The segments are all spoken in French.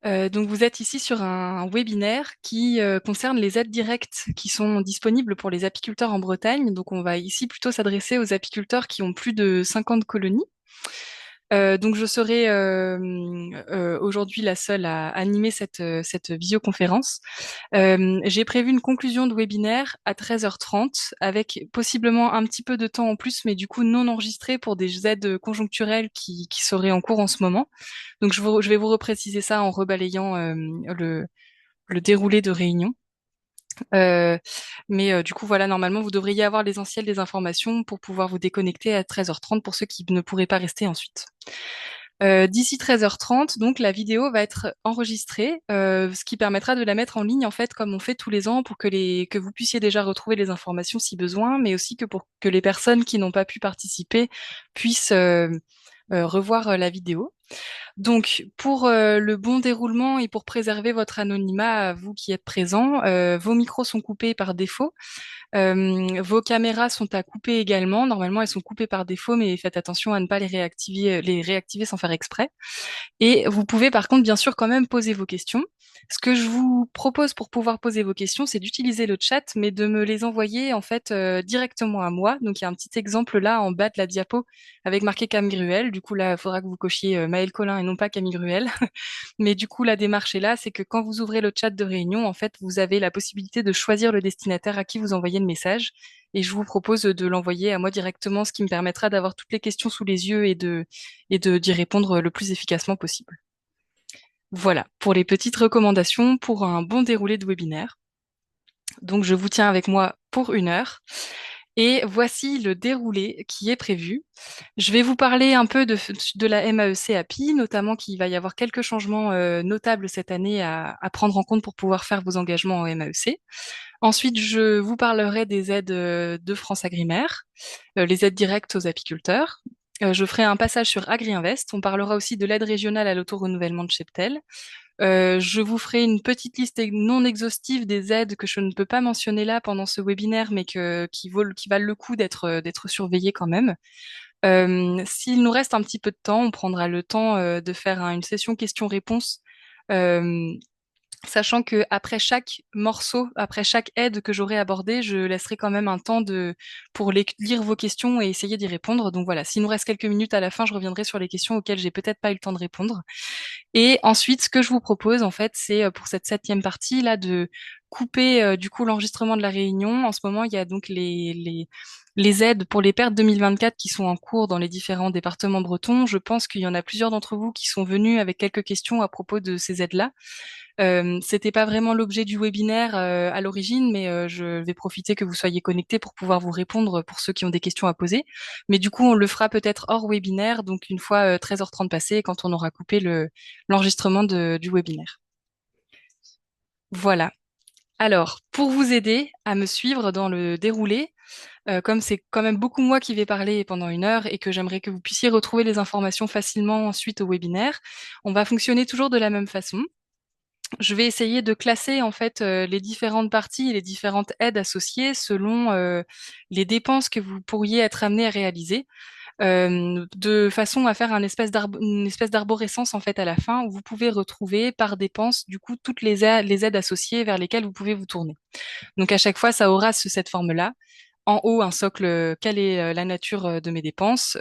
Donc vous êtes ici sur un webinaire qui concerne les aides directes qui sont disponibles pour les apiculteurs en Bretagne. Donc on va ici plutôt s'adresser aux apiculteurs qui ont plus de 50 colonies. Donc je serai aujourd'hui la seule à animer cette visioconférence. J'ai prévu une conclusion de webinaire à 13h30 avec possiblement un petit peu de temps en plus, mais du coup non enregistré pour des aides conjoncturelles qui seraient en cours en ce moment. Donc je vais vous repréciser ça en rebalayant le déroulé de réunion. Euh, mais du coup, voilà, normalement, vous devriez avoir l'essentiel des informations pour pouvoir vous déconnecter à 13h30 pour ceux qui ne pourraient pas rester ensuite. D'ici 13h30, donc la vidéo va être enregistrée, ce qui permettra de la mettre en ligne en fait comme on fait tous les ans pour que vous puissiez déjà retrouver les informations si besoin, mais aussi que pour que les personnes qui n'ont pas pu participer puissent revoir la vidéo. Donc, pour le bon déroulement et pour préserver votre anonymat, vous qui êtes présents, vos micros sont coupés par défaut. Vos caméras sont à couper également. Normalement, elles sont coupées par défaut, mais faites attention à ne pas les réactiver sans faire exprès. Et vous pouvez par contre bien sûr quand même poser vos questions. Ce que je vous propose pour pouvoir poser vos questions, c'est d'utiliser le chat, mais de me les envoyer en fait directement à moi. Donc il y a un petit exemple là en bas de la diapo avec marqué Camille Gruel. Du coup là, il faudra que vous cochiez Maëlle Collin et non pas Camille Gruel. Mais du coup la démarche est là, c'est que quand vous ouvrez le chat de réunion, en fait, vous avez la possibilité de choisir le destinataire à qui vous envoyez le message. Et je vous propose de l'envoyer à moi directement, ce qui me permettra d'avoir toutes les questions sous les yeux et de d'y répondre le plus efficacement possible. Voilà pour les petites recommandations pour un bon déroulé de webinaire. Donc je vous tiens avec moi pour 1 heure. Et voici le déroulé qui est prévu. Je vais vous parler un peu de la MAEC API, notamment qu'il va y avoir quelques changements notables cette année à prendre en compte pour pouvoir faire vos engagements en MAEC. Ensuite, je vous parlerai des aides de France Agrimaire, les aides directes aux apiculteurs. Je ferai un passage sur AgriInvest. On parlera aussi de l'aide régionale à l'auto-renouvellement de cheptel. Je vous ferai une petite liste non exhaustive des aides que je ne peux pas mentionner là pendant ce webinaire, mais qui valent le coup d'être surveillées quand même. S'il nous reste un petit peu de temps, on prendra le temps de faire une session questions-réponses. Euh, Sachant que après chaque morceau, après chaque aide que j'aurai abordée, je laisserai quand même un temps pour lire vos questions et essayer d'y répondre. Donc voilà, s'il nous reste quelques minutes à la fin, je reviendrai sur les questions auxquelles j'ai peut-être pas eu le temps de répondre. Et ensuite, ce que je vous propose, en fait, c'est pour cette 7e partie là de couper du coup l'enregistrement de la réunion. En ce moment, il y a donc les aides pour les pertes 2024 qui sont en cours dans les différents départements bretons. Je pense qu'il y en a plusieurs d'entre vous qui sont venus avec quelques questions à propos de ces aides-là. C'était pas vraiment l'objet du webinaire à l'origine, mais je vais profiter que vous soyez connectés pour pouvoir vous répondre pour ceux qui ont des questions à poser. Mais du coup, on le fera peut-être hors webinaire, donc une fois 13h30 passé, quand on aura coupé l'enregistrement du webinaire. Voilà. Alors, pour vous aider à me suivre dans le déroulé, comme c'est quand même beaucoup moi qui vais parler pendant 1 heure et que j'aimerais que vous puissiez retrouver les informations facilement suite au webinaire, on va fonctionner toujours de la même façon. Je vais essayer de classer en fait les différentes parties et les différentes aides associées selon les dépenses que vous pourriez être amené à réaliser, de façon à faire une espèce d'arborescence en fait à la fin où vous pouvez retrouver par dépense du coup toutes les aides associées vers lesquelles vous pouvez vous tourner. Donc à chaque fois, ça aura cette forme-là. En haut, un socle, quelle est la nature de mes dépenses,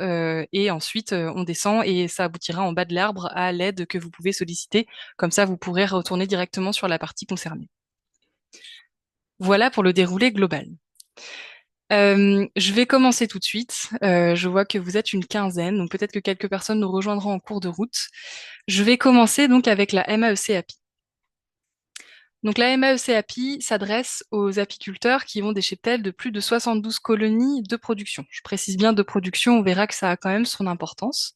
et ensuite on descend et ça aboutira en bas de l'arbre à l'aide que vous pouvez solliciter. Comme ça, vous pourrez retourner directement sur la partie concernée. Voilà pour le déroulé global. Je vais commencer tout de suite. Je vois que vous êtes une quinzaine, donc peut-être que quelques personnes nous rejoindront en cours de route. Je vais commencer donc avec la MAEC API. Donc la MAEC API s'adresse aux apiculteurs qui ont des cheptels de plus de 72 colonies de production. Je précise bien de production, on verra que ça a quand même son importance.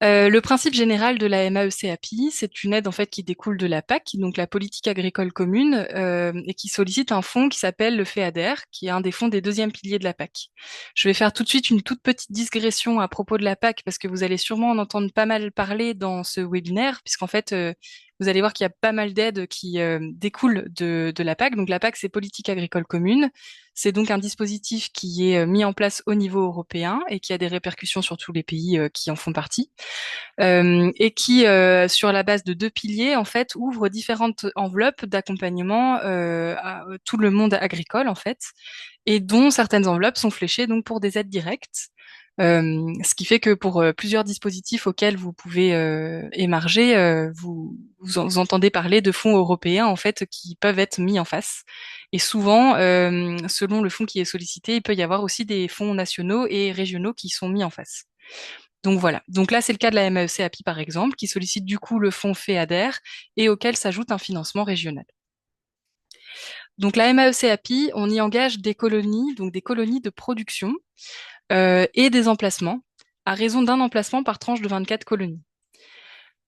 Le principe général de la MAEC API, c'est une aide en fait qui découle de la PAC, donc la politique agricole commune, et qui sollicite un fonds qui s'appelle le FEADER, qui est un des fonds des deuxièmes piliers de la PAC. Je vais faire tout de suite une toute petite digression à propos de la PAC parce que vous allez sûrement en entendre pas mal parler dans ce webinaire, puisqu'en fait vous allez voir qu'il y a pas mal d'aides qui découlent de la PAC. Donc la PAC, c'est politique agricole commune. C'est donc un dispositif qui est mis en place au niveau européen et qui a des répercussions sur tous les pays qui en font partie. Et qui, sur la base de deux piliers, en fait, ouvre différentes enveloppes d'accompagnement à tout le monde agricole, en fait, et dont certaines enveloppes sont fléchées donc pour des aides directes. Ce qui fait que pour plusieurs dispositifs auxquels vous pouvez émarger, vous entendez parler de fonds européens en fait qui peuvent être mis en face. Et souvent, selon le fonds qui est sollicité, il peut y avoir aussi des fonds nationaux et régionaux qui sont mis en face. Donc voilà. Donc là, c'est le cas de la MAEC API par exemple, qui sollicite du coup le fonds FEADER et auquel s'ajoute un financement régional. Donc la MAEC API, on y engage des colonies, donc des colonies de production et des emplacements, à raison d'un emplacement par tranche de 24 colonies.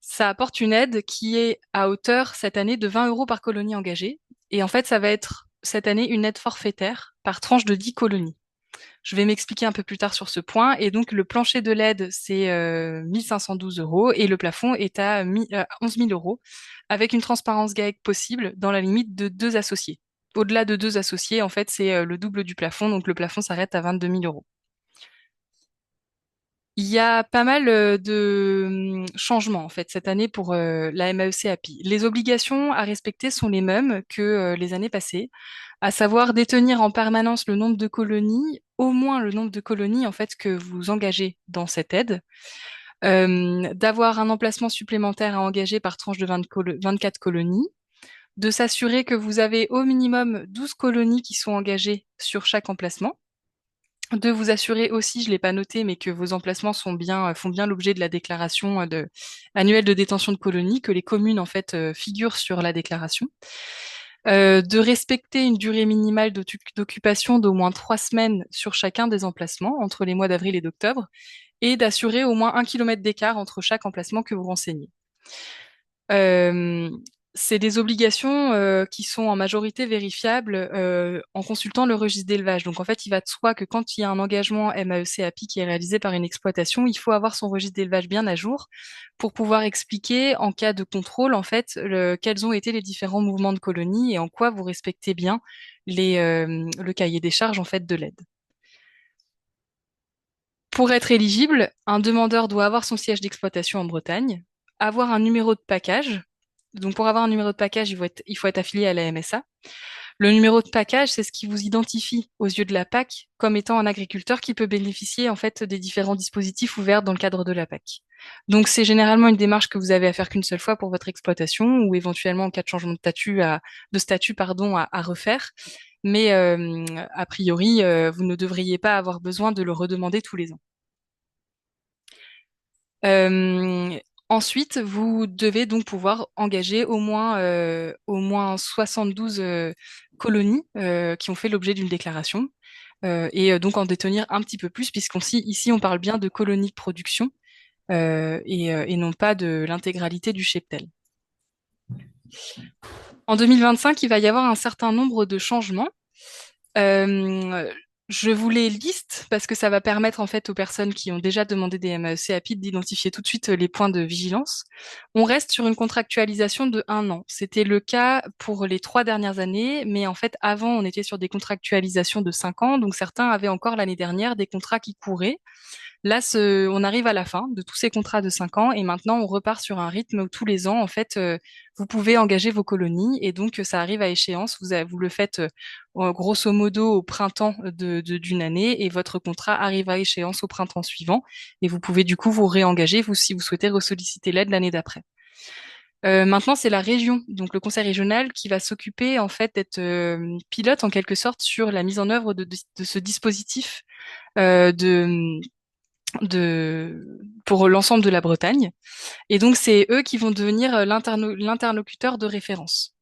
Ça apporte une aide qui est à hauteur cette année de 20 € par colonie engagée. Et en fait, ça va être cette année une aide forfaitaire par tranche de 10 colonies. Je vais m'expliquer un peu plus tard sur ce point. Et donc, le plancher de l'aide, c'est 1512 € et le plafond est à 11 000 € avec une transparence GAEC possible dans la limite de 2 associés. Au-delà de 2 associés, en fait, c'est le double du plafond. Donc, le plafond s'arrête à 22 000 €. Il y a pas mal de changements en fait cette année pour la MAEC API. Les obligations à respecter sont les mêmes que les années passées, à savoir détenir en permanence le nombre de colonies, au moins le nombre de colonies en fait que vous engagez dans cette aide, d'avoir un emplacement supplémentaire à engager par tranche de 24 colonies, de s'assurer que vous avez au minimum 12 colonies qui sont engagées sur chaque emplacement, de vous assurer aussi, je l'ai pas noté, mais que vos emplacements font bien l'objet de la déclaration annuelle de détention de colonies, que les communes en fait figurent sur la déclaration, de respecter une durée minimale d'occupation d'au moins 3 semaines sur chacun des emplacements entre les mois d'avril et d'octobre, et d'assurer au moins 1 kilomètre d'écart entre chaque emplacement que vous renseignez. Euh, c'est des obligations qui sont en majorité vérifiables en consultant le registre d'élevage. Donc en fait, il va de soi que quand il y a un engagement MAEC API qui est réalisé par une exploitation, il faut avoir son registre d'élevage bien à jour pour pouvoir expliquer en cas de contrôle en fait quels ont été les différents mouvements de colonies et en quoi vous respectez bien le cahier des charges en fait de l'aide. Pour être éligible, un demandeur doit avoir son siège d'exploitation en Bretagne, avoir un numéro de package. Donc pour avoir un numéro de package, il faut être affilié à la MSA. Le numéro de package, c'est ce qui vous identifie aux yeux de la PAC comme étant un agriculteur qui peut bénéficier en fait des différents dispositifs ouverts dans le cadre de la PAC. Donc c'est généralement une démarche que vous avez à faire qu'une seule fois pour votre exploitation ou éventuellement en cas de changement de statut à refaire. Mais a priori, vous ne devriez pas avoir besoin de le redemander tous les ans. Euh, Ensuite, vous devez donc pouvoir engager au moins 72 colonies qui ont fait l'objet d'une déclaration et donc en détenir un petit peu plus puisqu'on ici on parle bien de colonies de production et non pas de l'intégralité du cheptel. En 2025, il va y avoir un certain nombre de changements. Euh, je vous les liste parce que ça va permettre en fait aux personnes qui ont déjà demandé des MAEC APID d'identifier tout de suite les points de vigilance. On reste sur une contractualisation de 1 an. C'était le cas pour les 3 dernières années, mais en fait avant on était sur des contractualisations de 5 ans, donc certains avaient encore l'année dernière des contrats qui couraient. Là, on arrive à la fin de tous ces contrats de 5 ans et maintenant on repart sur un rythme où tous les ans, en fait, vous pouvez engager vos colonies et donc ça arrive à échéance. Vous le faites grosso modo au printemps d'une année et votre contrat arrive à échéance au printemps suivant et vous pouvez du coup vous réengager si vous souhaitez ressolliciter l'aide l'année d'après. Maintenant, c'est la région, donc le conseil régional, qui va s'occuper en fait d'être pilote en quelque sorte sur la mise en œuvre de ce dispositif euh, de pour l'ensemble de la Bretagne. Et donc, c'est eux qui vont devenir l'interlocuteur de référence.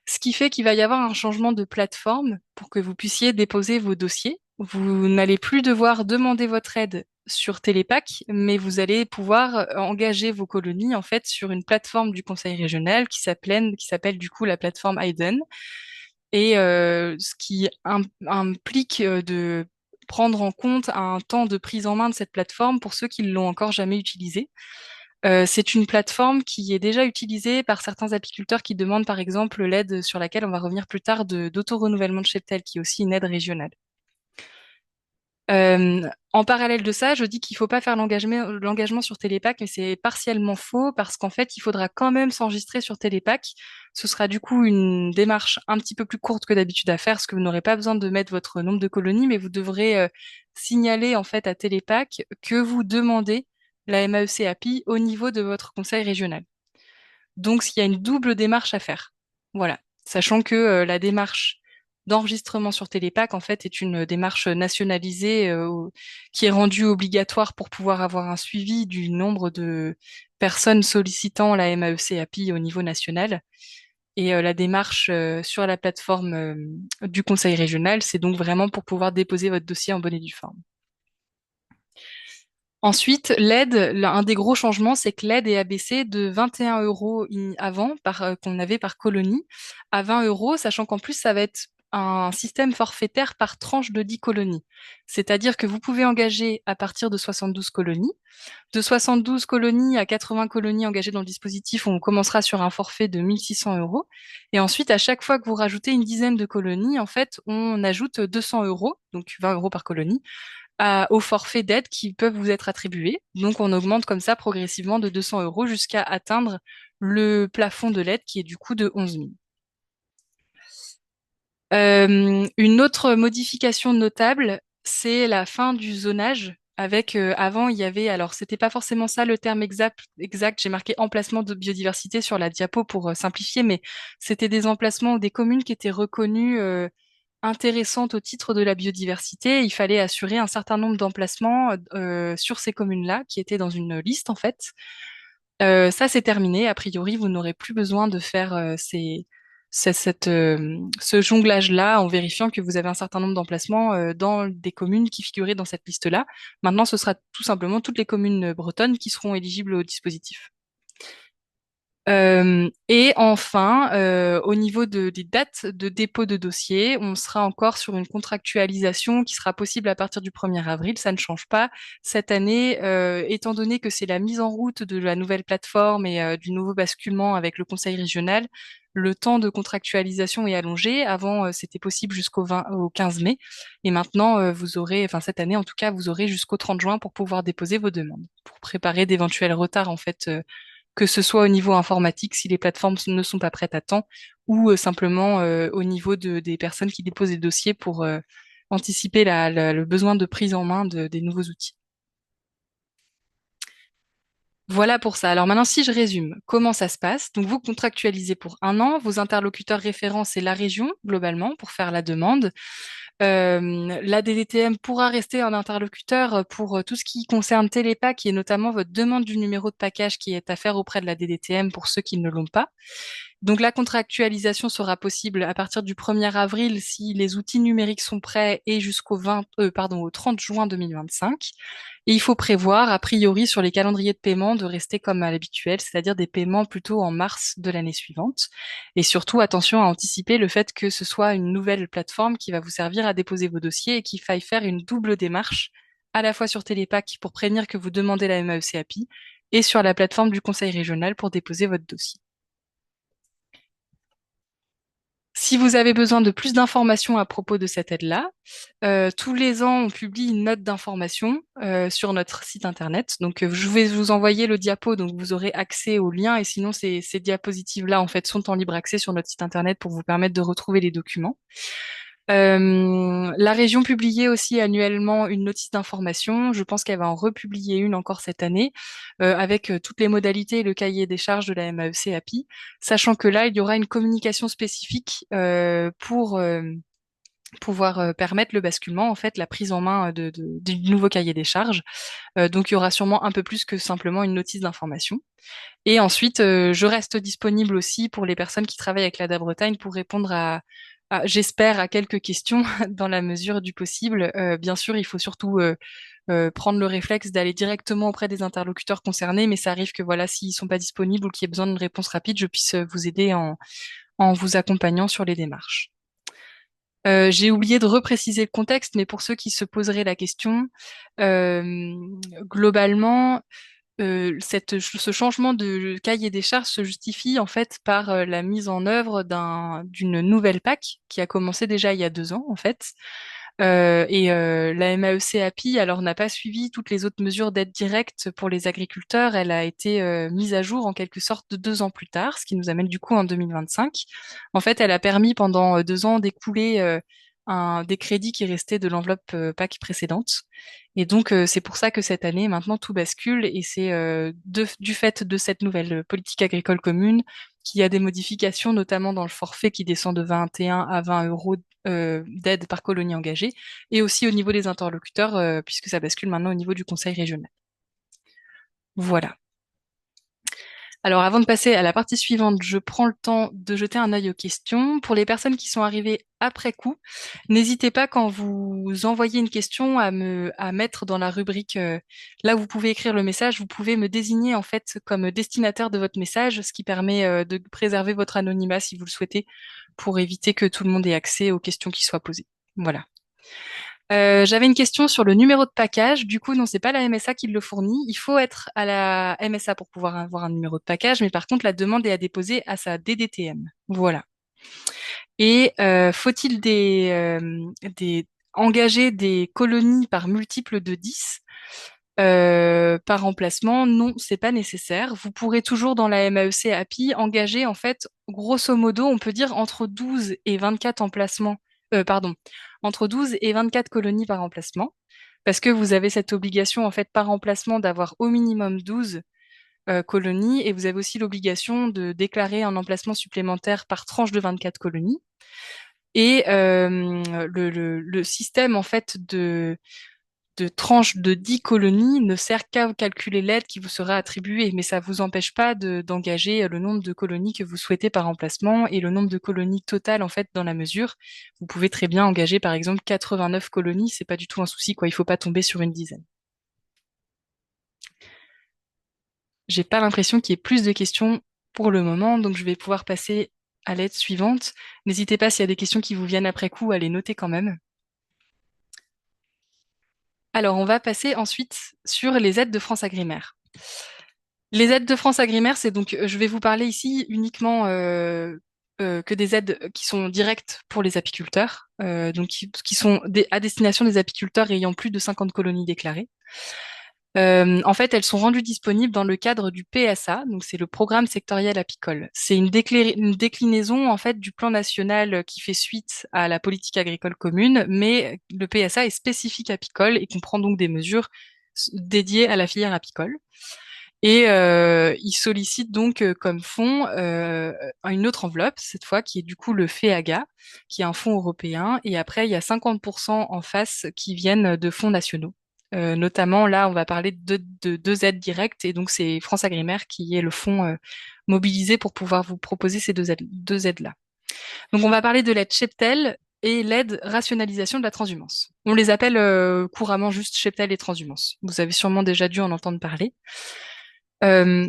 Ce qui fait qu'il va y avoir un changement de plateforme pour que vous puissiez déposer vos dossiers. Vous n'allez plus devoir demander votre aide sur Télépac, mais vous allez pouvoir engager vos colonies en fait sur une plateforme du conseil régional qui s'appelle du coup la plateforme Aiden et ce qui implique de prendre en compte un temps de prise en main de cette plateforme pour ceux qui ne l'ont encore jamais utilisée. C'est une plateforme qui est déjà utilisée par certains apiculteurs qui demandent par exemple l'aide sur laquelle on va revenir plus tard d'auto-renouvellement de cheptel, qui est aussi une aide régionale. En parallèle de ça, je dis qu'il faut pas faire l'engagement sur Télépac, mais c'est partiellement faux parce qu'en fait, il faudra quand même s'enregistrer sur Télépac. Ce sera du coup une démarche un petit peu plus courte que d'habitude à faire, parce que vous n'aurez pas besoin de mettre votre nombre de colonies, mais vous devrez signaler en fait à Télépac que vous demandez la MAEC API au niveau de votre conseil régional. Donc, il y a une double démarche à faire. Voilà. Sachant que la démarche d'enregistrement sur Télépac, en fait, est une démarche nationalisée qui est rendue obligatoire pour pouvoir avoir un suivi du nombre de personnes sollicitant la MAEC API au niveau national. Et la démarche sur la plateforme du conseil régional, c'est donc vraiment pour pouvoir déposer votre dossier en bonne et due forme. Ensuite, l'aide, un des gros changements, c'est que l'aide est abaissée de 21 euros avant, qu'on avait par colonie, à 20 euros, sachant qu'en plus, ça va être un système forfaitaire par tranche de 10 colonies. C'est-à-dire que vous pouvez engager à partir de 72 colonies. De 72 colonies à 80 colonies engagées dans le dispositif, on commencera sur un forfait de 1600 euros. Et ensuite, à chaque fois que vous rajoutez une dizaine de colonies, en fait, on ajoute 200 euros, donc 20 euros par colonie aux forfaits d'aide qui peuvent vous être attribués. Donc, on augmente comme ça progressivement de 200 euros jusqu'à atteindre le plafond de l'aide qui est du coup de 11 000. Une autre modification notable, c'est la fin du zonage. Avec avant, il y avait, alors c'était pas forcément ça le terme exact, j'ai marqué emplacement de biodiversité sur la diapo pour simplifier, mais c'était des emplacements ou des communes qui étaient reconnues intéressantes au titre de la biodiversité. Il fallait assurer un certain nombre d'emplacements sur ces communes-là, qui étaient dans une liste en fait. Ça, c'est terminé. A priori, vous n'aurez plus besoin de faire ce jonglage-là en vérifiant que vous avez un certain nombre d'emplacements dans des communes qui figuraient dans cette liste-là. Maintenant, ce sera tout simplement toutes les communes bretonnes qui seront éligibles au dispositif. Et enfin, au niveau des dates de dépôt de dossier, on sera encore sur une contractualisation qui sera possible à partir du 1er avril. Ça ne change pas cette année, étant donné que c'est la mise en route de la nouvelle plateforme et du nouveau basculement avec le conseil régional. Le temps de contractualisation est allongé. Avant, c'était possible au 15 mai. Et maintenant, vous aurez, enfin cette année en tout cas, vous aurez jusqu'au 30 juin pour pouvoir déposer vos demandes, pour préparer d'éventuels retards en fait que ce soit au niveau informatique si les plateformes ne sont pas prêtes à temps ou simplement au niveau des personnes qui déposent des dossiers pour anticiper le besoin de prise en main des nouveaux outils. Voilà pour ça. Alors maintenant, si je résume, comment ça se passe? Donc, vous contractualisez pour un an. Vos interlocuteurs référents, c'est la région, globalement, pour faire la demande. La DDTM pourra rester un interlocuteur pour tout ce qui concerne Télépac et notamment votre demande du numéro de package qui est à faire auprès de la DDTM pour ceux qui ne l'ont pas. Donc la contractualisation sera possible à partir du 1er avril si les outils numériques sont prêts et au 30 juin 2025. Et il faut prévoir, a priori, sur les calendriers de paiement, de rester comme à l'habituel, c'est-à-dire des paiements plutôt en mars de l'année suivante. Et surtout, attention à anticiper le fait que ce soit une nouvelle plateforme qui va vous servir à déposer vos dossiers et qu'il faille faire une double démarche, à la fois sur Télépac pour prévenir que vous demandez la MAEC API et sur la plateforme du conseil régional pour déposer votre dossier. Si vous avez besoin de plus d'informations à propos de cette aide-là, tous les ans, on publie une note d'information sur notre site internet. Donc, je vais vous envoyer le diapo, donc vous aurez accès au lien. Et sinon, ces diapositives-là, en fait, sont en libre accès sur notre site internet pour vous permettre de retrouver les documents. La région publiait aussi annuellement une notice d'information. Je pense qu'elle va en republier une encore cette année, avec toutes les modalités et le cahier des charges de la MAEC API, sachant que là, il y aura une communication spécifique pour pouvoir permettre le basculement, en fait, la prise en main du nouveau cahier des charges. Donc, il y aura sûrement un peu plus que simplement une notice d'information. Et ensuite, je reste disponible aussi pour les personnes qui travaillent avec l'ADA Bretagne pour répondre j'espère, à quelques questions dans la mesure du possible. Bien sûr, il faut surtout prendre le réflexe d'aller directement auprès des interlocuteurs concernés, mais ça arrive que voilà, s'ils sont pas disponibles ou qu'il y ait besoin d'une réponse rapide, je puisse vous aider en vous accompagnant sur les démarches. J'ai oublié de repréciser le contexte, mais pour ceux qui se poseraient la question, globalement, ce changement de cahier des charges se justifie en fait par la mise en œuvre d'une nouvelle PAC qui a commencé déjà il y a 2 ans en fait. La MAEC API alors n'a pas suivi toutes les autres mesures d'aide directe pour les agriculteurs. Elle a été mise à jour en quelque sorte 2 ans plus tard, ce qui nous amène du coup en 2025. En fait, elle a permis pendant 2 ans d'écouler des crédits qui restaient de l'enveloppe PAC précédente. Et donc, c'est pour ça que cette année, maintenant, tout bascule et c'est du fait de cette nouvelle politique agricole commune qu'il y a des modifications, notamment dans le forfait qui descend de 21 à 20 euros d'aide par colonie engagée et aussi au niveau des interlocuteurs, puisque ça bascule maintenant au niveau du conseil régional. Voilà. Alors, avant de passer à la partie suivante, je prends le temps de jeter un œil aux questions. Pour les personnes qui sont arrivées après coup, n'hésitez pas quand vous envoyez une question à mettre dans la rubrique là où vous pouvez écrire le message. Vous pouvez me désigner en fait comme destinataire de votre message, ce qui permet de préserver votre anonymat si vous le souhaitez, pour éviter que tout le monde ait accès aux questions qui soient posées. Voilà. J'avais une question sur le numéro de package. Du coup, non, c'est pas la MSA qui le fournit. Il faut être à la MSA pour pouvoir avoir un numéro de package, mais par contre, la demande est à déposer à sa DDTM. Voilà. Et faut-il engager des colonies par multiple de 10 par emplacement? Non, c'est pas nécessaire. Vous pourrez toujours dans la MAEC API engager en fait, grosso modo, on peut dire entre 12 et 24 emplacements, pardon, entre 12 et 24 colonies par emplacement, parce que vous avez cette obligation en fait par emplacement d'avoir au minimum 12 colonies et vous avez aussi l'obligation de déclarer un emplacement supplémentaire par tranche de 24 colonies. Et le système en fait de tranche de 10 colonies ne sert qu'à calculer l'aide qui vous sera attribuée, mais ça vous empêche pas d'engager le nombre de colonies que vous souhaitez par emplacement et le nombre de colonies totales en fait dans la mesure. Vous pouvez très bien engager par exemple 89 colonies, c'est pas du tout un souci quoi, il faut pas tomber sur une dizaine. J'ai pas l'impression qu'il y ait plus de questions pour le moment, donc je vais pouvoir passer à l'aide suivante. N'hésitez pas s'il y a des questions qui vous viennent après coup à les noter quand même. Alors, on va passer ensuite sur les aides de France Agrimaire. Les aides de France Agrimaire, c'est donc, je vais vous parler ici uniquement que des aides qui sont directes pour les apiculteurs, donc qui sont à destination des apiculteurs ayant plus de 50 colonies déclarées. En fait, elles sont rendues disponibles dans le cadre du PSA, donc c'est le programme sectoriel apicole. C'est une déclinaison en fait du plan national qui fait suite à la politique agricole commune, mais le PSA est spécifique apicole et comprend donc des mesures dédiées à la filière apicole. Et il sollicite donc comme fonds une autre enveloppe, cette fois, qui est du coup le FEAGA, qui est un fonds européen. Et après, il y a 50% en face qui viennent de fonds nationaux. Notamment, là, on va parler de deux aides directes. Et donc, c'est France Agrimaire qui est le fonds mobilisé pour pouvoir vous proposer ces deux aides-là. Donc, on va parler de l'aide cheptel et l'aide rationalisation de la transhumance. On les appelle couramment juste cheptel et transhumance. Vous avez sûrement déjà dû en entendre parler. Euh,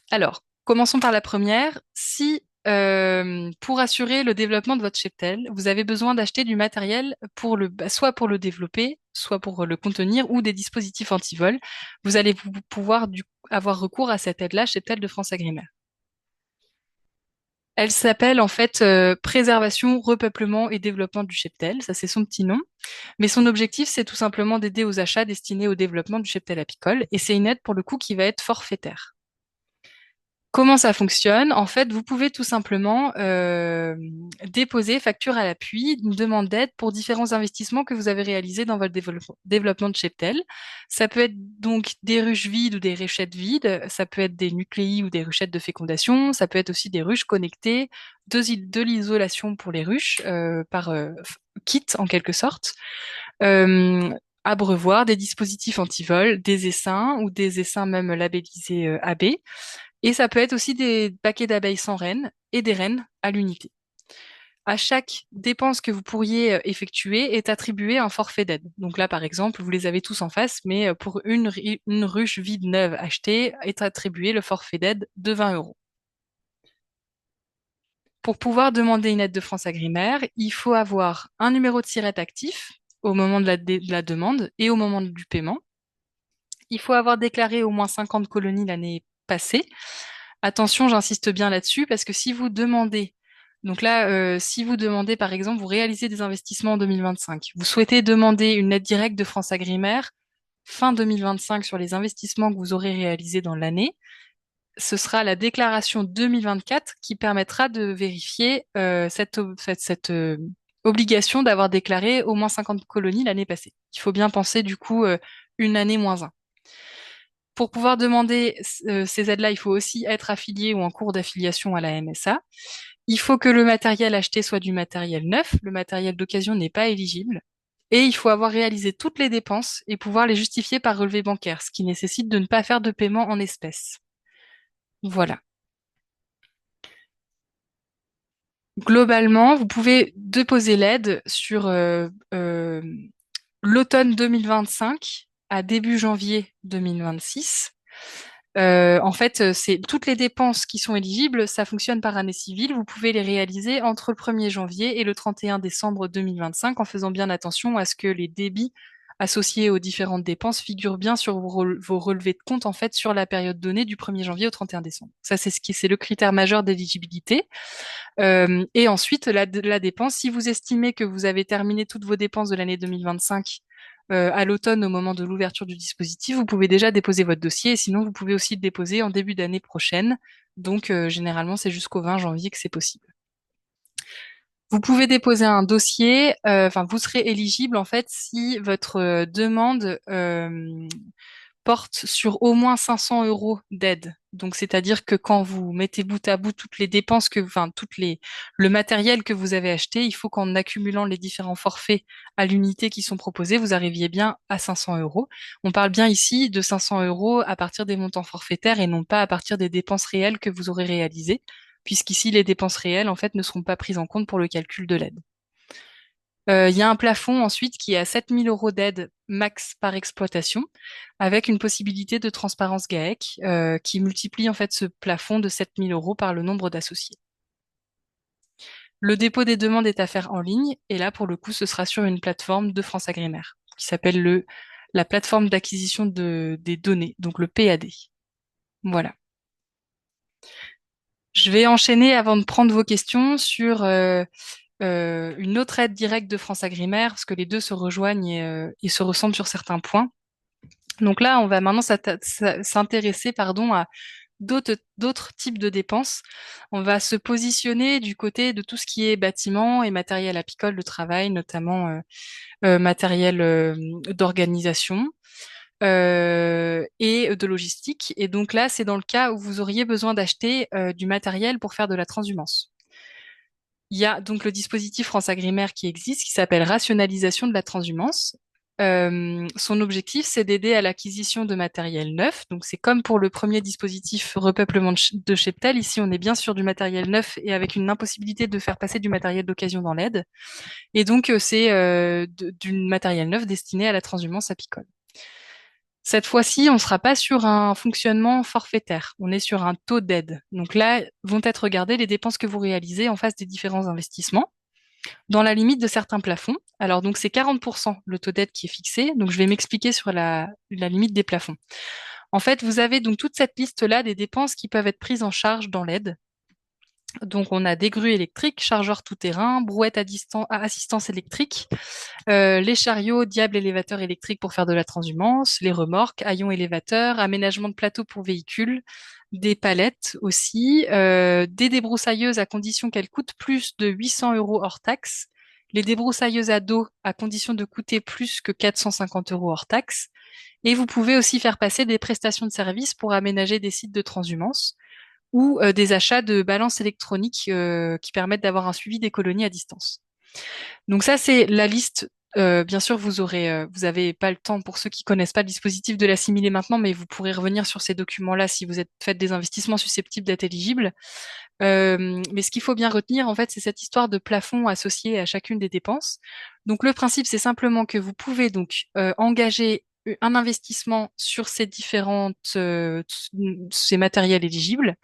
alors, commençons par la première. Si pour assurer le développement de votre cheptel, vous avez besoin d'acheter du matériel soit pour le développer, soit pour le contenir, ou des dispositifs anti-vol, vous allez pouvoir avoir recours à cette aide-là, cheptel de France Agrimaire. Elle s'appelle en fait préservation, repeuplement et développement du cheptel. Ça, c'est son petit nom. Mais son objectif, c'est tout simplement d'aider aux achats destinés au développement du cheptel apicole. Et c'est une aide pour le coup qui va être forfaitaire. Comment ça fonctionne? En fait, vous pouvez tout simplement déposer facture à l'appui une demande d'aide pour différents investissements que vous avez réalisés dans votre développement de cheptel. Ça peut être donc des ruches vides ou des ruchettes vides, ça peut être des nucléis ou des ruchettes de fécondation, ça peut être aussi des ruches connectées, de l'isolation pour les ruches par kit en quelque sorte. Abreuvoir, des dispositifs anti-vol, des essaims ou des essaims même labellisés AB. Et ça peut être aussi des paquets d'abeilles sans reine et des reines à l'unité. À chaque dépense que vous pourriez effectuer est attribué un forfait d'aide. Donc là, par exemple, vous les avez tous en face, mais pour une ruche vide neuve achetée est attribué le forfait d'aide de 20 euros. Pour pouvoir demander une aide de France Agrimaire, il faut avoir un numéro de SIRET actif au moment de la demande et au moment du paiement. Il faut avoir déclaré au moins 50 colonies l'année passée. Attention, j'insiste bien là-dessus parce que si vous demandez, donc là, si vous demandez par exemple, vous réalisez des investissements en 2025, vous souhaitez demander une aide directe de France Agrimaire fin 2025 sur les investissements que vous aurez réalisés dans l'année, ce sera la déclaration 2024 qui permettra de vérifier cette obligation d'avoir déclaré au moins 50 colonies l'année passée. Il faut bien penser du coup une année moins un. Pour pouvoir demander ces aides-là, il faut aussi être affilié ou en cours d'affiliation à la MSA. Il faut que le matériel acheté soit du matériel neuf. Le matériel d'occasion n'est pas éligible. Et il faut avoir réalisé toutes les dépenses et pouvoir les justifier par relevé bancaire, ce qui nécessite de ne pas faire de paiement en espèces. Voilà. Globalement, vous pouvez déposer l'aide sur l'automne 2025 à début janvier 2026. En fait, c'est toutes les dépenses qui sont éligibles, ça fonctionne par année civile. Vous pouvez les réaliser entre le 1er janvier et le 31 décembre 2025 en faisant bien attention à ce que les débits associés aux différentes dépenses figurent bien sur vos relevés de compte en fait sur la période donnée du 1er janvier au 31 décembre. Ça, c'est le critère majeur d'éligibilité. Et ensuite, la dépense, si vous estimez que vous avez terminé toutes vos dépenses de l'année 2025 à l'automne au moment de l'ouverture du dispositif, vous pouvez déjà déposer votre dossier et sinon vous pouvez aussi le déposer en début d'année prochaine. Donc généralement c'est jusqu'au 20 janvier que c'est possible. Vous pouvez déposer un dossier, enfin vous serez éligible en fait si votre demande porte sur au moins 500 euros d'aide. Donc, c'est-à-dire que quand vous mettez bout à bout toutes les dépenses le matériel que vous avez acheté, il faut qu'en accumulant les différents forfaits à l'unité qui sont proposés, vous arriviez bien à 500 euros. On parle bien ici de 500 euros à partir des montants forfaitaires et non pas à partir des dépenses réelles que vous aurez réalisées, puisqu'ici, les dépenses réelles, en fait, ne seront pas prises en compte pour le calcul de l'aide. Il y a un plafond ensuite qui est à 7 000 euros d'aide max par exploitation, avec une possibilité de transparence GAEC qui multiplie en fait ce plafond de 7 000 euros par le nombre d'associés. Le dépôt des demandes est à faire en ligne, et là pour le coup ce sera sur une plateforme de France Agrimaire qui s'appelle la plateforme d'acquisition des données, donc le PAD. Voilà. Je vais enchaîner avant de prendre vos questions sur une autre aide directe de France Agrimaire, parce que les deux se rejoignent et se ressemblent sur certains points. Donc là, on va maintenant s'intéresser, à d'autres types de dépenses. On va se positionner du côté de tout ce qui est bâtiment et matériel apicole de travail, notamment matériel d'organisation et de logistique. Et donc là, c'est dans le cas où vous auriez besoin d'acheter du matériel pour faire de la transhumance. Il y a donc le dispositif France Agrimaire qui existe, qui s'appelle Rationalisation de la transhumance. Son objectif, c'est d'aider à l'acquisition de matériel neuf. Donc, c'est comme pour le premier dispositif repeuplement de cheptel. Ici, on est bien sur du matériel neuf et avec une impossibilité de faire passer du matériel d'occasion dans l'aide. Et donc, c'est du matériel neuf destiné à la transhumance apicole. Cette fois-ci, on ne sera pas sur un fonctionnement forfaitaire. On est sur un taux d'aide. Donc là, vont être regardées les dépenses que vous réalisez en face des différents investissements dans la limite de certains plafonds. Alors donc c'est 40% le taux d'aide qui est fixé. Donc je vais m'expliquer sur la limite des plafonds. En fait, vous avez donc toute cette liste-là des dépenses qui peuvent être prises en charge dans l'aide. Donc on a des grues électriques, chargeurs tout-terrain, brouettes à assistance électrique, les chariots, diable élévateurs électriques pour faire de la transhumance, les remorques, haillons élévateurs, aménagement de plateaux pour véhicules, des palettes aussi, des débroussailleuses à condition qu'elles coûtent plus de 800 euros hors taxe, les débroussailleuses à dos à condition de coûter plus que 450 euros hors taxe, et vous pouvez aussi faire passer des prestations de services pour aménager des sites de transhumance ou des achats de balances électroniques qui permettent d'avoir un suivi des colonies à distance. Donc ça, c'est la liste. Bien sûr, vous avez pas le temps pour ceux qui connaissent pas le dispositif de l'assimiler maintenant, mais vous pourrez revenir sur ces documents-là si vous faites des investissements susceptibles d'être éligibles. Mais ce qu'il faut bien retenir, en fait, c'est cette histoire de plafond associé à chacune des dépenses. Donc le principe, c'est simplement que vous pouvez donc engager un investissement sur ces matériels éligibles,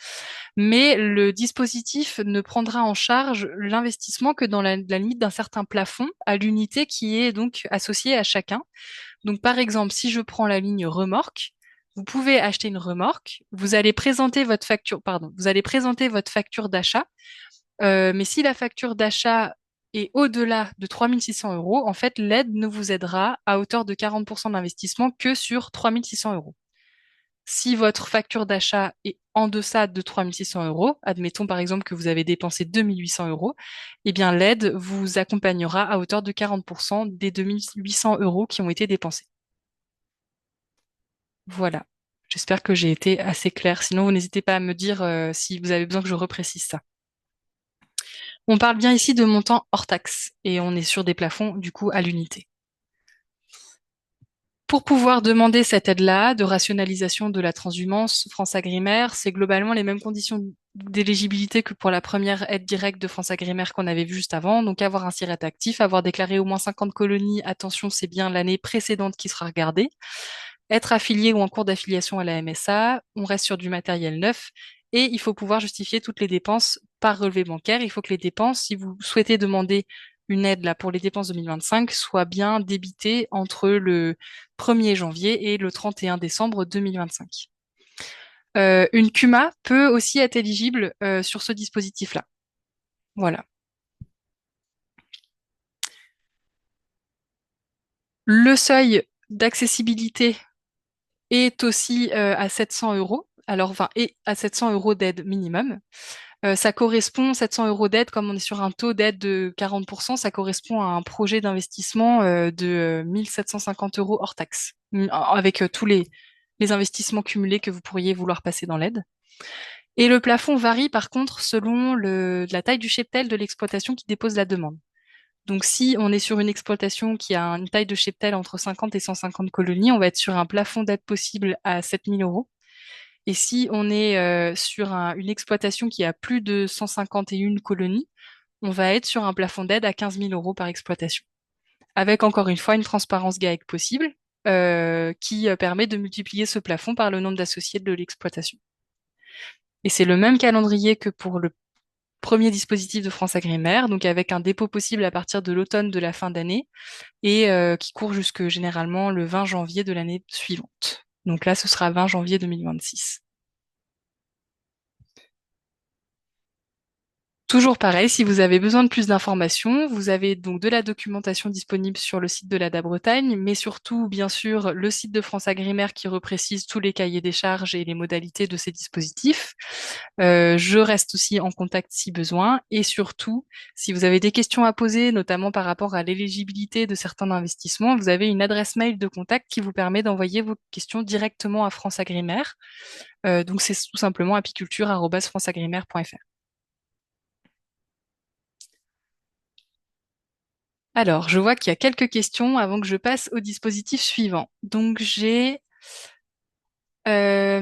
mais le dispositif ne prendra en charge l'investissement que dans la limite d'un certain plafond à l'unité qui est donc associée à chacun. Donc par exemple, si je prends la ligne remorque, vous pouvez acheter une remorque, vous allez présenter votre facture, pardon, vous allez présenter votre facture d'achat, mais si la facture d'achat est au-delà de 3 600 euros, en fait, l'aide ne vous aidera à hauteur de 40% d'investissement que sur 3 600 euros. Si votre facture d'achat est en deçà de 3 600 euros, admettons par exemple que vous avez dépensé 2 800 euros, eh bien l'aide vous accompagnera à hauteur de 40% des 2 800 euros qui ont été dépensés. Voilà. J'espère que j'ai été assez claire. Sinon, vous n'hésitez pas à me dire si vous avez besoin que je reprécise ça. On parle bien ici de montants hors taxe et on est sur des plafonds du coup à l'unité. Pour pouvoir demander cette aide-là de rationalisation de la transhumance France Agrimaire, c'est globalement les mêmes conditions d'éligibilité que pour la première aide directe de France Agrimaire qu'on avait vue juste avant. Donc avoir un SIRET actif, avoir déclaré au moins 50 colonies, attention, c'est bien l'année précédente qui sera regardée, être affilié ou en cours d'affiliation à la MSA, on reste sur du matériel neuf et il faut pouvoir justifier toutes les dépenses par relevé bancaire. Il faut que les dépenses, si vous souhaitez demander une aide là pour les dépenses 2025, soient bien débitées entre le 1er janvier et le 31 décembre 2025. Une CUMA peut aussi être éligible sur ce dispositif-là. Voilà. Le seuil d'accessibilité est aussi à 700 euros. Alors, enfin, et à 700 euros d'aide minimum. Ça correspond, 700 euros d'aide, comme on est sur un taux d'aide de 40%, ça correspond à un projet d'investissement de 1750 euros hors taxe, avec tous les investissements cumulés que vous pourriez vouloir passer dans l'aide. Et le plafond varie par contre selon la taille du cheptel de l'exploitation qui dépose la demande. Donc si on est sur une exploitation qui a une taille de cheptel entre 50 et 150 colonies, on va être sur un plafond d'aide possible à 7000 euros. Et si on est sur une exploitation qui a plus de 151 colonies, on va être sur un plafond d'aide à 15 000 euros par exploitation. Avec encore une fois une transparence GAEC possible qui permet de multiplier ce plafond par le nombre d'associés de l'exploitation. Et c'est le même calendrier que pour le premier dispositif de France Agrimaire, donc avec un dépôt possible à partir de l'automne de la fin d'année et qui court jusque généralement le 20 janvier de l'année suivante. Donc là, ce sera 20 janvier 2026. Toujours pareil, si vous avez besoin de plus d'informations, vous avez donc de la documentation disponible sur le site de l'ADA Bretagne, mais surtout, bien sûr, le site de France Agrimaire qui reprécise tous les cahiers des charges et les modalités de ces dispositifs. Je reste aussi en contact si besoin, et surtout, si vous avez des questions à poser, notamment par rapport à l'éligibilité de certains investissements, vous avez une adresse mail de contact qui vous permet d'envoyer vos questions directement à France Agrimaire. Donc c'est tout simplement apiculture@franceagrimaire.fr. Alors, je vois qu'il y a quelques questions avant que je passe au dispositif suivant. Donc, j'ai... Ah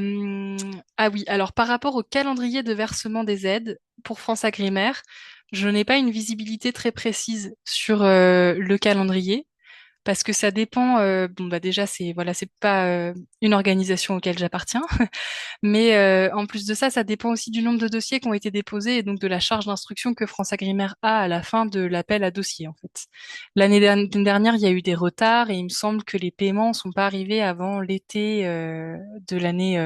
oui, alors par rapport au calendrier de versement des aides pour France Agrimaire, je n'ai pas une visibilité très précise sur le calendrier parce que ça dépend. Bon, bah déjà, c'est voilà, c'est pas une organisation auquel j'appartiens. Mais en plus de ça, ça dépend aussi du nombre de dossiers qui ont été déposés et donc de la charge d'instruction que France Agrimaire a à la fin de l'appel à dossier, en fait. L'année dernière, il y a eu des retards et il me semble que les paiements sont pas arrivés avant l'été de l'année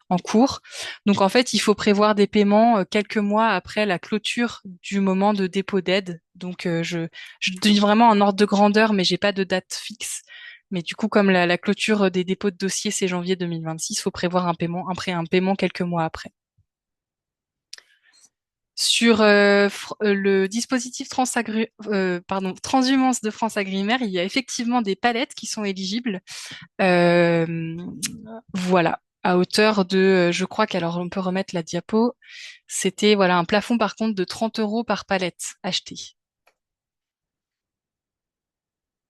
en cours. Donc en fait, il faut prévoir des paiements quelques mois après la clôture du moment de dépôt d'aide. Donc je dis vraiment en ordre de grandeur, mais j'ai pas de date fixe. Mais du coup, comme la clôture des dépôts de dossiers, c'est janvier 2026, il faut prévoir un paiement quelques mois après. Sur le dispositif transhumance de France Agrimaire, il y a effectivement des palettes qui sont éligibles. Euh, voilà, à hauteur de, je crois qu'alors on peut remettre la diapo. C'était voilà un plafond par contre de 30 euros par palette achetée.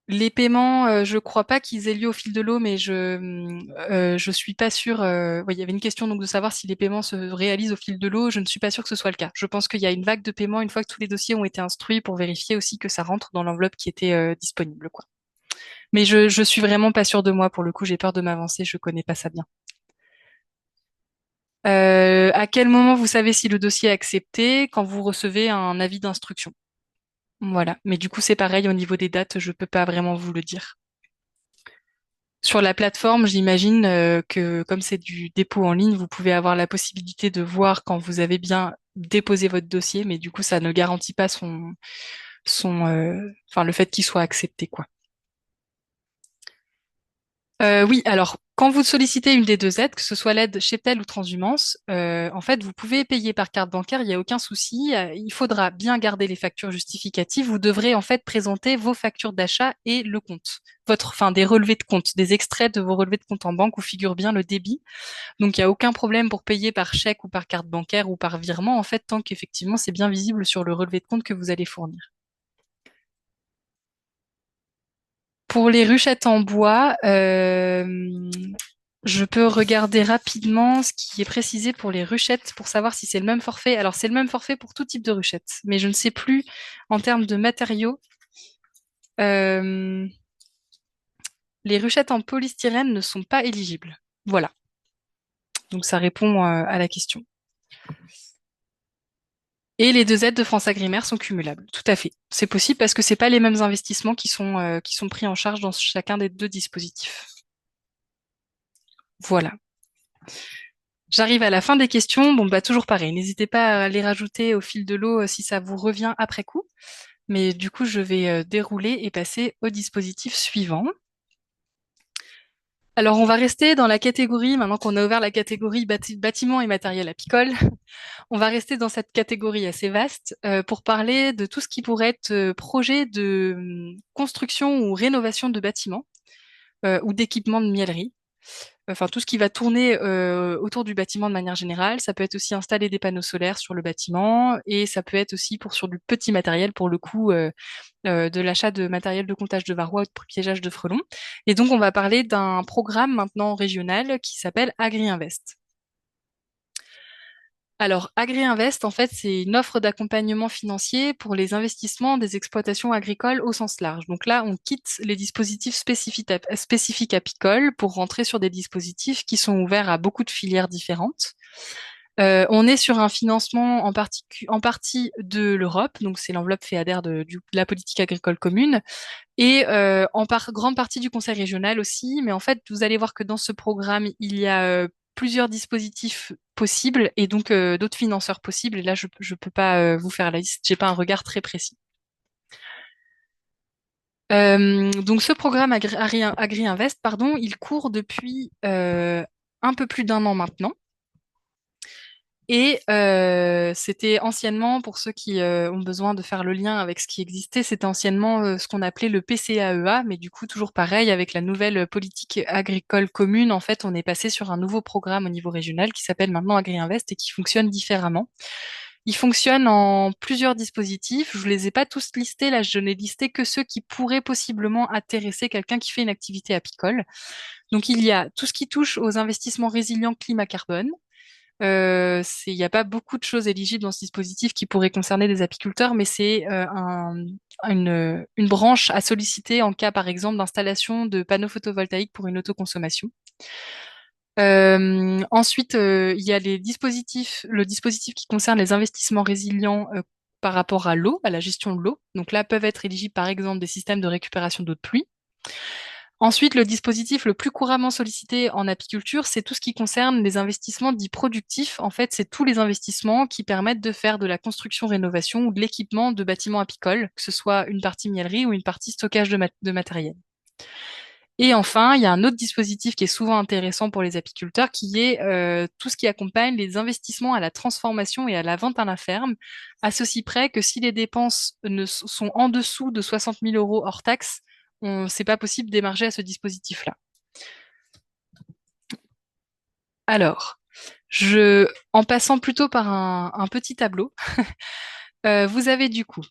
Les paiements, je crois pas qu'ils aient lieu au fil de l'eau, mais je suis pas sûre. Ouais, il y avait une question donc de savoir si les paiements se réalisent au fil de l'eau. Je ne suis pas sûre que ce soit le cas. Je pense qu'il y a une vague de paiements une fois que tous les dossiers ont été instruits pour vérifier aussi que ça rentre dans l'enveloppe qui était disponible, quoi. Mais je suis vraiment pas sûre de moi pour le coup. J'ai peur de m'avancer. Je connais pas ça bien. À quel moment vous savez si le dossier est accepté? Quand vous recevez un avis d'instruction. Voilà. Mais du coup, c'est pareil au niveau des dates, je peux pas vraiment vous le dire. Sur la plateforme, j'imagine que comme c'est du dépôt en ligne, vous pouvez avoir la possibilité de voir quand vous avez bien déposé votre dossier, mais du coup, ça ne garantit pas enfin, le fait qu'il soit accepté, quoi. Oui, alors quand vous sollicitez une des deux aides, que ce soit l'aide cheptel ou transhumance, en fait, vous pouvez payer par carte bancaire, il n'y a aucun souci. Il faudra bien garder les factures justificatives. Vous devrez en fait présenter vos factures d'achat et le compte, enfin des relevés de compte, des extraits de vos relevés de compte en banque où figure bien le débit. Donc il n'y a aucun problème pour payer par chèque ou par carte bancaire ou par virement, en fait, tant qu'effectivement c'est bien visible sur le relevé de compte que vous allez fournir. Pour les ruchettes en bois, je peux regarder rapidement ce qui est précisé pour les ruchettes pour savoir si c'est le même forfait. Alors, c'est le même forfait pour tout type de ruchette, mais je ne sais plus en termes de matériaux. Euh, les ruchettes en polystyrène ne sont pas éligibles. Voilà. Donc, ça répond à la question. Et les deux aides de France Agrimaire sont cumulables. Tout à fait. C'est possible parce que c'est pas les mêmes investissements qui sont pris en charge dans chacun des deux dispositifs. Voilà. J'arrive à la fin des questions. Bon, bah, toujours pareil. N'hésitez pas à les rajouter au fil de l'eau si ça vous revient après coup. Mais du coup, je vais dérouler et passer au dispositif suivant. Alors, on va rester dans la catégorie, maintenant qu'on a ouvert la catégorie bâtiment et matériel apicole, on va rester dans cette catégorie assez vaste pour parler de tout ce qui pourrait être projet de construction ou rénovation de bâtiments ou d'équipement de miellerie. Enfin tout ce qui va tourner autour du bâtiment de manière générale. Ça peut être aussi installer des panneaux solaires sur le bâtiment et ça peut être aussi pour sur du petit matériel pour le coup de l'achat de matériel de comptage de varroa ou de piégeage de frelons. Et donc on va parler d'un programme maintenant régional qui s'appelle AgriInvest. Alors, AgriInvest, en fait, c'est une offre d'accompagnement financier pour les investissements des exploitations agricoles au sens large. Donc là, on quitte les dispositifs spécifiques apicoles pour rentrer sur des dispositifs qui sont ouverts à beaucoup de filières différentes. On est sur un financement en partie de l'Europe, donc c'est l'enveloppe FEADER de la politique agricole commune, et grande partie du conseil régional aussi. Mais en fait, vous allez voir que dans ce programme, il y a plusieurs dispositifs possibles et donc d'autres financeurs possibles. Et là, je peux pas vous faire la liste, j'ai pas un regard très précis. Donc ce programme Agri-Invest, pardon, il court depuis un peu plus d'un an maintenant. Et c'était anciennement, pour ceux qui ont besoin de faire le lien avec ce qui existait, c'était anciennement ce qu'on appelait le PCAEA, mais du coup, toujours pareil, avec la nouvelle politique agricole commune, en fait, on est passé sur un nouveau programme au niveau régional qui s'appelle maintenant AgriInvest et qui fonctionne différemment. Il fonctionne en plusieurs dispositifs. Je les ai pas tous listés, là, je n'ai listé que ceux qui pourraient possiblement intéresser quelqu'un qui fait une activité apicole. Donc, il y a tout ce qui touche aux investissements résilients climat-carbone. Il n'y a pas beaucoup de choses éligibles dans ce dispositif qui pourraient concerner des apiculteurs, mais c'est une branche à solliciter en cas, par exemple, d'installation de panneaux photovoltaïques pour une autoconsommation. Ensuite, il y a le dispositif qui concerne les investissements résilients par rapport à l'eau, à la gestion de l'eau. Donc là, peuvent être éligibles, par exemple, des systèmes de récupération d'eau de pluie. Ensuite, le dispositif le plus couramment sollicité en apiculture, c'est tout ce qui concerne les investissements dits productifs. En fait, c'est tous les investissements qui permettent de faire de la construction-rénovation ou de l'équipement de bâtiments apicoles, que ce soit une partie miellerie ou une partie stockage de matériel. Et enfin, il y a un autre dispositif qui est souvent intéressant pour les apiculteurs, qui est tout ce qui accompagne les investissements à la transformation et à la vente à la ferme, à ceci près que si les dépenses sont en dessous de 60 000 euros hors taxes, c'est pas possible d'émarger à ce dispositif-là. Alors, en passant plutôt par un petit tableau, vous avez du coup,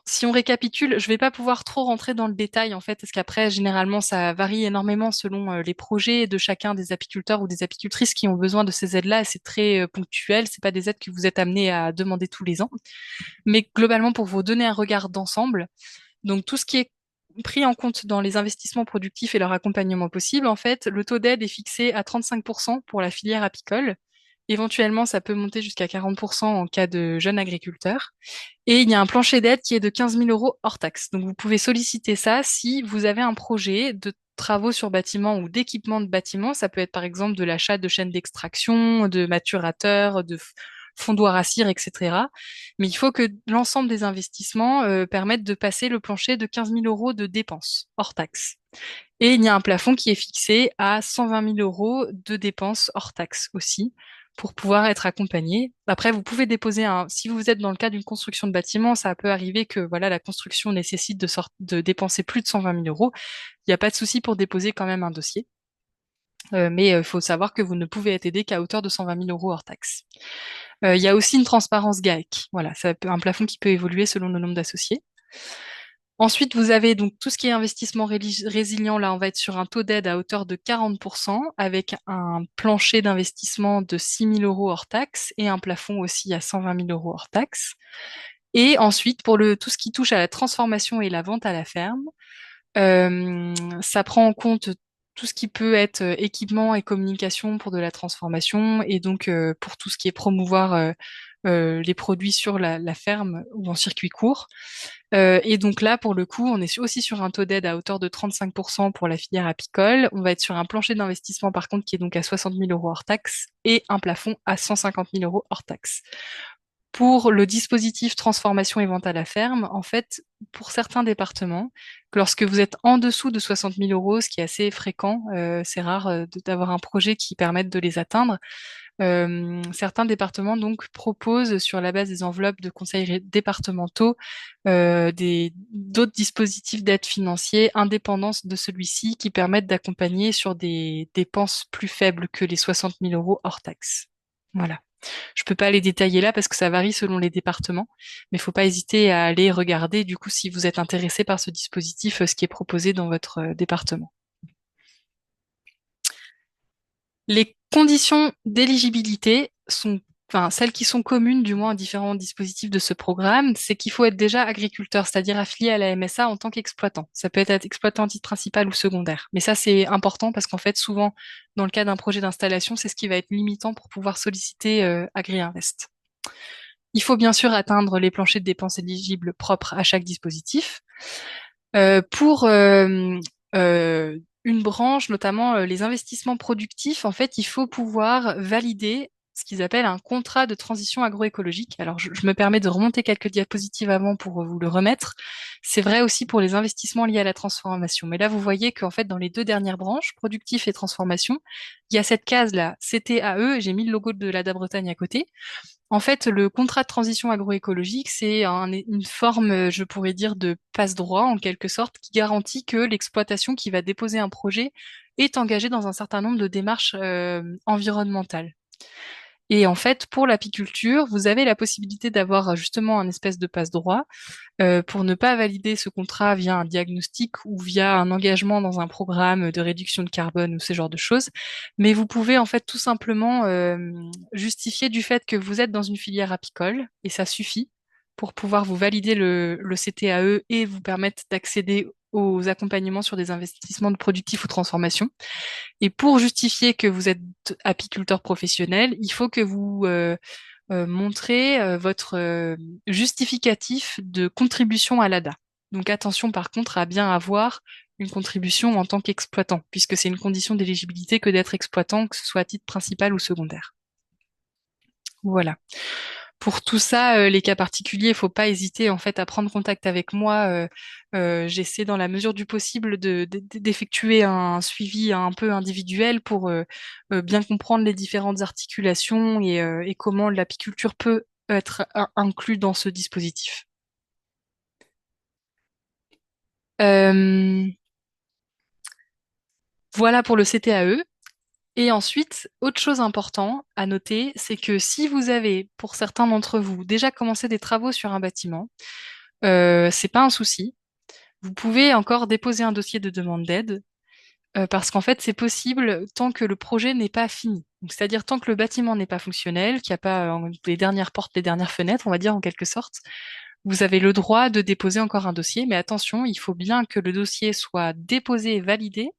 si on récapitule, je vais pas pouvoir trop rentrer dans le détail en fait, parce qu'après, généralement, ça varie énormément selon les projets de chacun des apiculteurs ou des apicultrices qui ont besoin de ces aides-là. C'est très ponctuel, c'est pas des aides que vous êtes amenés à demander tous les ans. Mais globalement, pour vous donner un regard d'ensemble, donc tout ce qui est pris en compte dans les investissements productifs et leur accompagnement possible, en fait, le taux d'aide est fixé à 35% pour la filière apicole. Éventuellement, ça peut monter jusqu'à 40% en cas de jeunes agriculteurs. Et il y a un plancher d'aide qui est de 15 000 euros hors taxe. Donc, vous pouvez solliciter ça si vous avez un projet travaux sur bâtiment ou d'équipement de bâtiment. Ça peut être par exemple de l'achat de chaînes d'extraction, de maturateurs, de fondoirs à cire, etc. Mais il faut que l'ensemble des investissements permettent de passer le plancher de 15 000 euros de dépenses hors taxes. Et il y a un plafond qui est fixé à 120 000 euros de dépenses hors taxes aussi, pour pouvoir être accompagné. Après, vous pouvez déposer si vous êtes dans le cas d'une construction de bâtiment, ça peut arriver que voilà, la construction nécessite de dépenser plus de 120 000 euros. Il n'y a pas de souci pour déposer quand même un dossier. Mais il faut savoir que vous ne pouvez être aidé qu'à hauteur de 120 000 euros hors taxes. Il y a aussi une transparence GAEC. Voilà, un plafond qui peut évoluer selon le nombre d'associés. Ensuite, vous avez donc tout ce qui est investissement résilient. Là, on va être sur un taux d'aide à hauteur de 40% avec un plancher d'investissement de 6 000 euros hors taxe et un plafond aussi à 120 000 euros hors taxe. Et ensuite, pour tout ce qui touche à la transformation et la vente à la ferme, ça prend en compte tout ce qui peut être équipement et communication pour de la transformation et donc pour tout ce qui est promouvoir les produits sur la ferme ou en circuit court. Et donc là, pour le coup, on est aussi sur un taux d'aide à hauteur de 35% pour la filière apicole. On va être sur un plancher d'investissement, par contre, qui est donc à 60 000 euros hors taxe et un plafond à 150 000 euros hors taxe. Pour le dispositif transformation et vente à la ferme, en fait, pour certains départements, lorsque vous êtes en dessous de 60 000 euros, ce qui est assez fréquent, c'est rare d'avoir un projet qui permette de les atteindre. Certains départements donc proposent sur la base des enveloppes de conseils départementaux d'autres dispositifs d'aide financière indépendants de celui-ci qui permettent d'accompagner sur des dépenses plus faibles que les 60 000 euros hors taxe. Voilà. Je peux pas les détailler là parce que ça varie selon les départements, mais il faut pas hésiter à aller regarder du coup si vous êtes intéressé par ce dispositif, ce qui est proposé dans votre département. Les conditions d'éligibilité sont, enfin, celles qui sont communes, du moins, aux différents dispositifs de ce programme, c'est qu'il faut être déjà agriculteur, c'est-à-dire affilié à la MSA en tant qu'exploitant. Ça peut être exploitant à titre principal ou secondaire. Mais ça, c'est important parce qu'en fait, souvent, dans le cas d'un projet d'installation, c'est ce qui va être limitant pour pouvoir solliciter AgriInvest. Il faut bien sûr atteindre les planchers de dépenses éligibles propres à chaque dispositif. Pour une branche, notamment les investissements productifs, en fait, il faut pouvoir valider ce qu'ils appellent un contrat de transition agroécologique. Alors, je me permets de remonter quelques diapositives avant pour vous le remettre. C'est vrai aussi pour les investissements liés à la transformation. Mais là, vous voyez qu'en fait, dans les deux dernières branches, productif et transformation, il y a cette case-là, CTAE, j'ai mis le logo de l'ADA Bretagne à côté. En fait, le contrat de transition agroécologique, c'est une forme, je pourrais dire, de passe-droit, en quelque sorte, qui garantit que l'exploitation qui va déposer un projet est engagée dans un certain nombre de démarches environnementales. Et en fait, pour l'apiculture, vous avez la possibilité d'avoir justement un espèce de passe-droit pour ne pas valider ce contrat via un diagnostic ou via un engagement dans un programme de réduction de carbone ou ce genre de choses. Mais vous pouvez en fait tout simplement justifier du fait que vous êtes dans une filière apicole et ça suffit pour pouvoir vous valider le CTAE et vous permettre d'accéder aux accompagnements sur des investissements de productifs ou transformation. Et pour justifier que vous êtes apiculteur professionnel, il faut que vous montrez votre justificatif de contribution à l'ADA. Donc attention par contre à bien avoir une contribution en tant qu'exploitant, puisque c'est une condition d'éligibilité que d'être exploitant, que ce soit à titre principal ou secondaire. Voilà. Pour tout ça, les cas particuliers, il faut pas hésiter en fait à prendre contact avec moi. J'essaie dans la mesure du possible d'effectuer un suivi un peu individuel pour bien comprendre les différentes articulations et comment l'apiculture peut être inclus dans ce dispositif. Euh, voilà pour le CTAE. Et ensuite, autre chose importante à noter, c'est que si vous avez, pour certains d'entre vous, déjà commencé des travaux sur un bâtiment, c'est pas un souci. Vous pouvez encore déposer un dossier de demande d'aide parce qu'en fait, c'est possible tant que le projet n'est pas fini. Donc, c'est-à-dire tant que le bâtiment n'est pas fonctionnel, qu'il n'y a pas les dernières portes, les dernières fenêtres, on va dire en quelque sorte, vous avez le droit de déposer encore un dossier. Mais attention, il faut bien que le dossier soit déposé et validé.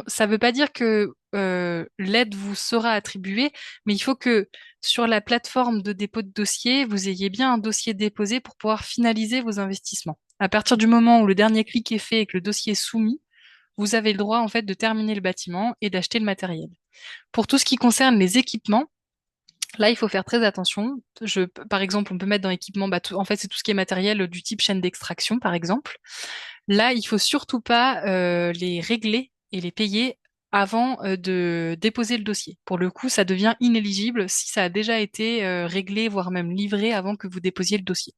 Ça ne veut pas dire que l'aide vous sera attribuée, mais il faut que sur la plateforme de dépôt de dossier, vous ayez bien un dossier déposé pour pouvoir finaliser vos investissements. À partir du moment où le dernier clic est fait et que le dossier est soumis, vous avez le droit en fait de terminer le bâtiment et d'acheter le matériel. Pour tout ce qui concerne les équipements, là, il faut faire très attention. Par exemple, on peut mettre dans l'équipement, en fait, c'est tout ce qui est matériel du type chaîne d'extraction, par exemple. Là, il faut surtout pas les régler et les payer avant de déposer le dossier. Pour le coup, ça devient inéligible si ça a déjà été réglé, voire même livré avant que vous déposiez le dossier.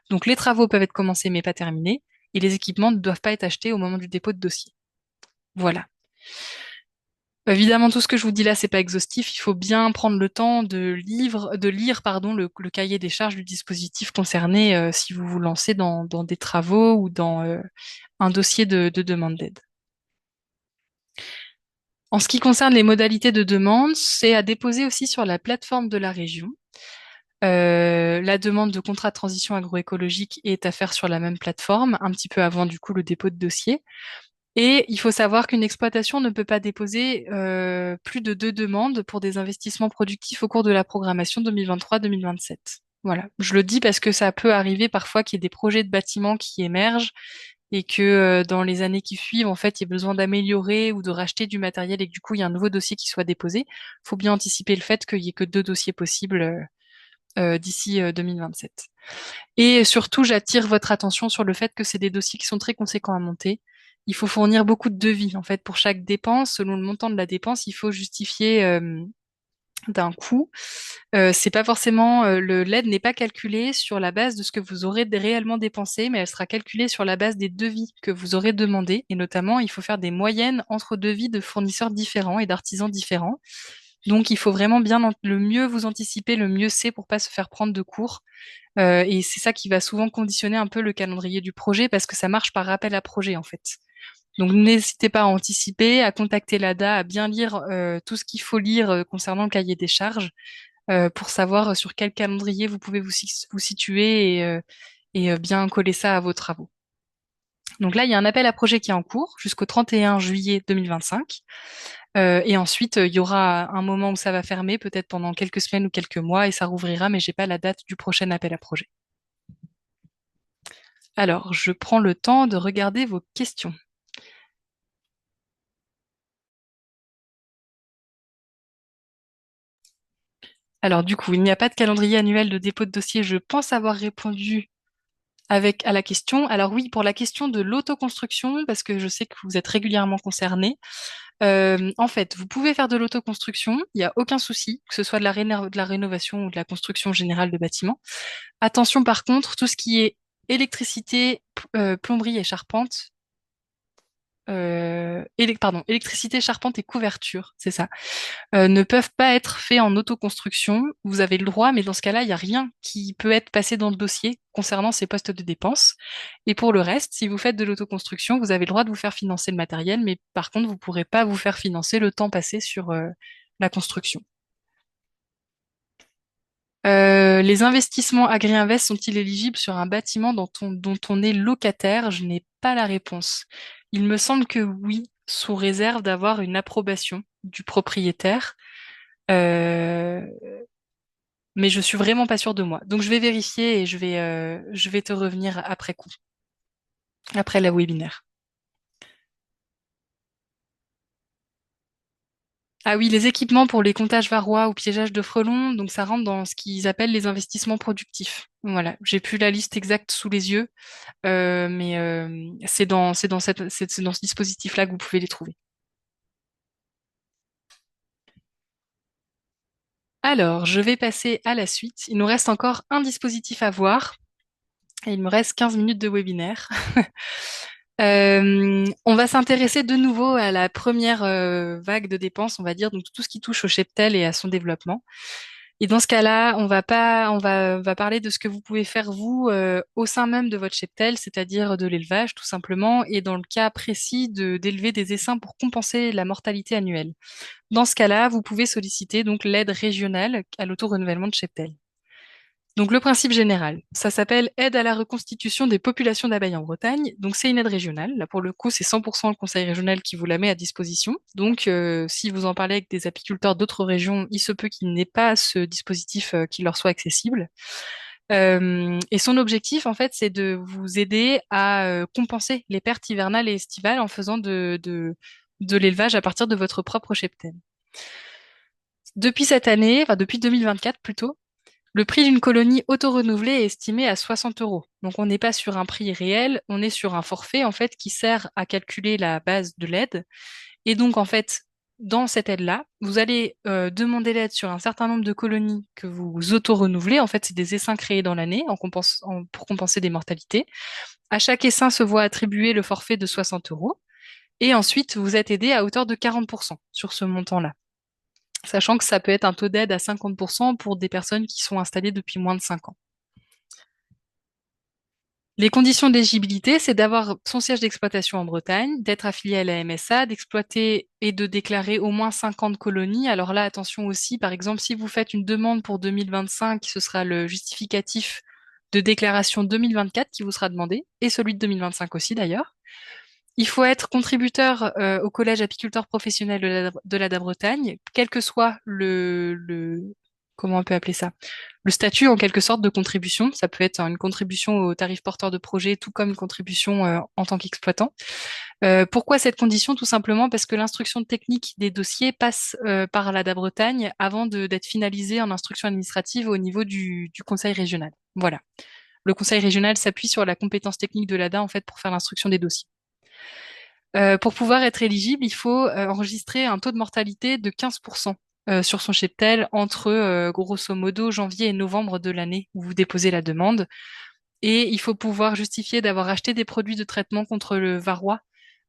Donc, les travaux peuvent être commencés mais pas terminés, et les équipements ne doivent pas être achetés au moment du dépôt de dossier. Voilà. Évidemment, tout ce que je vous dis là, c'est pas exhaustif. Il faut bien prendre le temps de lire, pardon, le cahier des charges du dispositif concerné si vous vous lancez dans des travaux ou dans un dossier de demande d'aide. En ce qui concerne les modalités de demande, c'est à déposer aussi sur la plateforme de la région. La demande de contrat de transition agroécologique est à faire sur la même plateforme, un petit peu avant du coup le dépôt de dossier. Et il faut savoir qu'une exploitation ne peut pas déposer plus de 2 demandes pour des investissements productifs au cours de la programmation 2023-2027. Voilà, je le dis parce que ça peut arriver parfois qu'il y ait des projets de bâtiments qui émergent et que dans les années qui suivent, en fait, il y a besoin d'améliorer ou de racheter du matériel et que du coup, il y a un nouveau dossier qui soit déposé. Il faut bien anticiper le fait qu'il y ait que 2 dossiers possibles d'ici 2027. Et surtout, j'attire votre attention sur le fait que c'est des dossiers qui sont très conséquents à monter. Il faut fournir beaucoup de devis. En fait, pour chaque dépense, selon le montant de la dépense, il faut justifier d'un coût. C'est pas forcément l'aide n'est pas calculée sur la base de ce que vous aurez réellement dépensé, mais elle sera calculée sur la base des devis que vous aurez demandés. Et notamment, il faut faire des moyennes entre devis de fournisseurs différents et d'artisans différents. Donc, il faut vraiment bien le mieux vous anticiper, le mieux c'est pour pas se faire prendre de court. Et c'est ça qui va souvent conditionner un peu le calendrier du projet parce que ça marche par rappel à projet en fait. Donc n'hésitez pas à anticiper, à contacter l'ADA, à bien lire tout ce qu'il faut lire concernant le cahier des charges pour savoir sur quel calendrier vous pouvez vous situer et bien coller ça à vos travaux. Donc là, il y a un appel à projet qui est en cours jusqu'au 31 juillet 2025. Et ensuite, il y aura un moment où ça va fermer, peut-être pendant quelques semaines ou quelques mois, et ça rouvrira, mais j'ai pas la date du prochain appel à projet. Alors, je prends le temps de regarder vos questions. Alors, du coup, il n'y a pas de calendrier annuel de dépôt de dossier. Je pense avoir répondu à la question. Alors oui, pour la question de l'autoconstruction, parce que je sais que vous êtes régulièrement concerné. En fait, vous pouvez faire de l'autoconstruction, il n'y a aucun souci, que ce soit de la rénovation ou de la construction générale de bâtiments. Attention par contre, tout ce qui est électricité, plomberie et charpente, électricité, charpente et couverture, c'est ça, ne peuvent pas être faits en autoconstruction. Vous avez le droit, mais dans ce cas-là, il n'y a rien qui peut être passé dans le dossier concernant ces postes de dépenses. Et pour le reste, si vous faites de l'autoconstruction, vous avez le droit de vous faire financer le matériel, mais par contre, vous ne pourrez pas vous faire financer le temps passé sur la construction. Les investissements Agri-Invest sont-ils éligibles sur un bâtiment dont on est locataire? Je n'ai pas la réponse. Il me semble que oui, sous réserve d'avoir une approbation du propriétaire. Euh, mais je suis vraiment pas sûre de moi. Donc je vais vérifier et je vais te revenir après coup, après la webinaire. Ah oui, les équipements pour les comptages varrois ou piégeage de frelons, donc ça rentre dans ce qu'ils appellent les investissements productifs. Voilà, j'ai plus la liste exacte sous les yeux, mais c'est dans ce dispositif-là que vous pouvez les trouver. Alors, je vais passer à la suite. Il nous reste encore un dispositif à voir et il me reste 15 minutes de webinaire. On va s'intéresser de nouveau à la première vague de dépenses, on va dire, donc tout ce qui touche au cheptel et à son développement. Et dans ce cas-là, on va parler de ce que vous pouvez faire vous au sein même de votre cheptel, c'est-à-dire de l'élevage tout simplement, et dans le cas précis d'élever des essaims pour compenser la mortalité annuelle. Dans ce cas-là, vous pouvez solliciter donc l'aide régionale à l'auto-renouvellement de cheptel. Donc le principe général, ça s'appelle aide à la reconstitution des populations d'abeilles en Bretagne. Donc c'est une aide régionale. Là pour le coup, c'est 100% le conseil régional qui vous la met à disposition. Donc si vous en parlez avec des apiculteurs d'autres régions, il se peut qu'il n'ait pas ce dispositif qui leur soit accessible. Et son objectif, en fait, c'est de vous aider à compenser les pertes hivernales et estivales en faisant de l'élevage à partir de votre propre cheptel. Depuis cette année, enfin depuis 2024 plutôt, le prix d'une colonie auto-renouvelée est estimé à 60 euros. Donc on n'est pas sur un prix réel, on est sur un forfait en fait qui sert à calculer la base de l'aide. Et donc en fait, dans cette aide-là, vous allez demander l'aide sur un certain nombre de colonies que vous auto-renouvelez. En fait, c'est des essaims créés dans l'année pour compenser des mortalités. À chaque essaim se voit attribuer le forfait de 60 euros. Et ensuite, vous êtes aidé à hauteur de 40% sur ce montant-là, sachant que ça peut être un taux d'aide à 50% pour des personnes qui sont installées depuis moins de 5 ans. Les conditions d'éligibilité, c'est d'avoir son siège d'exploitation en Bretagne, d'être affilié à la MSA, d'exploiter et de déclarer au moins 50 colonies. Alors là, attention aussi, par exemple, si vous faites une demande pour 2025, ce sera le justificatif de déclaration 2024 qui vous sera demandé, et celui de 2025 aussi d'ailleurs. Il faut être contributeur au collège apiculteur professionnel de la Bretagne, quel que soit comment on peut appeler ça? Le statut en quelque sorte de contribution. Ça peut être une contribution au tarif porteur de projet, tout comme une contribution en tant qu'exploitant. Pourquoi cette condition? Tout simplement parce que l'instruction technique des dossiers passe par l'ADA Bretagne avant d'être finalisée en instruction administrative au niveau du conseil régional. Voilà. Le conseil régional s'appuie sur la compétence technique de l'ADA en fait pour faire l'instruction des dossiers. Pour pouvoir être éligible, il faut enregistrer un taux de mortalité de 15% sur son cheptel entre grosso modo janvier et novembre de l'année où vous déposez la demande. Et il faut pouvoir justifier d'avoir acheté des produits de traitement contre le varroa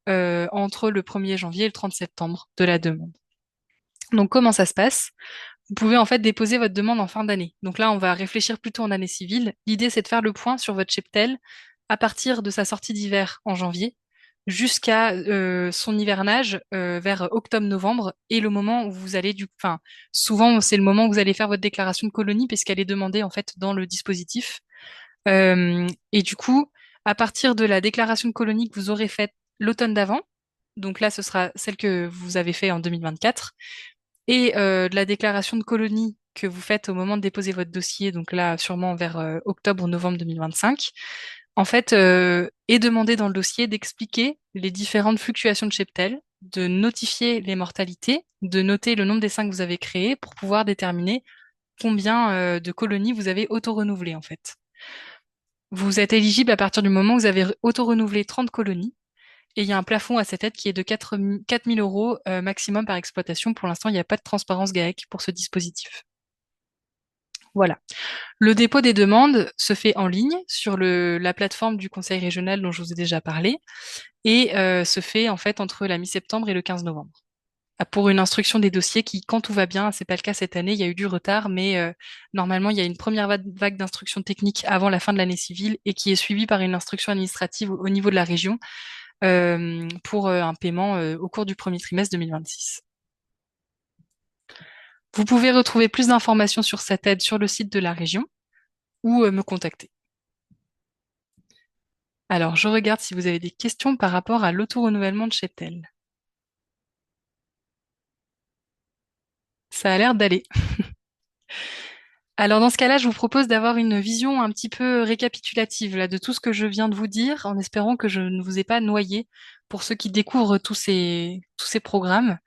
entre le 1er janvier et le 30 septembre de la demande. Donc comment ça se passe? Vous pouvez en fait déposer votre demande en fin d'année. Donc là, on va réfléchir plutôt en année civile. L'idée, c'est de faire le point sur votre cheptel à partir de sa sortie d'hiver en janvier jusqu'à son hivernage vers octobre-novembre et le moment où vous allez enfin, souvent c'est le moment où vous allez faire votre déclaration de colonie puisqu'elle est demandée en fait dans le dispositif. Et du coup, à partir de la déclaration de colonie que vous aurez faite l'automne d'avant, donc là ce sera celle que vous avez fait en 2024, et de la déclaration de colonie que vous faites au moment de déposer votre dossier, donc là sûrement vers octobre ou novembre 2025, en fait, est demandé dans le dossier d'expliquer les différentes fluctuations de cheptel, de notifier les mortalités, de noter le nombre d'essaims que vous avez créés pour pouvoir déterminer combien de colonies vous avez auto-renouvelées en fait. Vous êtes éligible à partir du moment où vous avez auto-renouvelé 30 colonies et il y a un plafond à cette aide qui est de 4 000 euros maximum par exploitation. Pour l'instant, il n'y a pas de transparence GAEC pour ce dispositif. Voilà. Le dépôt des demandes se fait en ligne sur la plateforme du Conseil régional dont je vous ai déjà parlé et se fait en fait entre la mi-septembre et le 15 novembre. Pour une instruction des dossiers qui, quand tout va bien, c'est pas le cas cette année, il y a eu du retard, mais normalement il y a une première vague d'instruction technique avant la fin de l'année civile et qui est suivie par une instruction administrative au niveau de la région pour un paiement au cours du premier trimestre 2026. Vous pouvez retrouver plus d'informations sur cette aide sur le site de la région ou me contacter. Alors, je regarde si vous avez des questions par rapport à l'auto-renouvellement de cheptel. Ça a l'air d'aller. Alors, dans ce cas-là, je vous propose d'avoir une vision un petit peu récapitulative là, de tout ce que je viens de vous dire, en espérant que je ne vous ai pas noyé pour ceux qui découvrent tous ces programmes.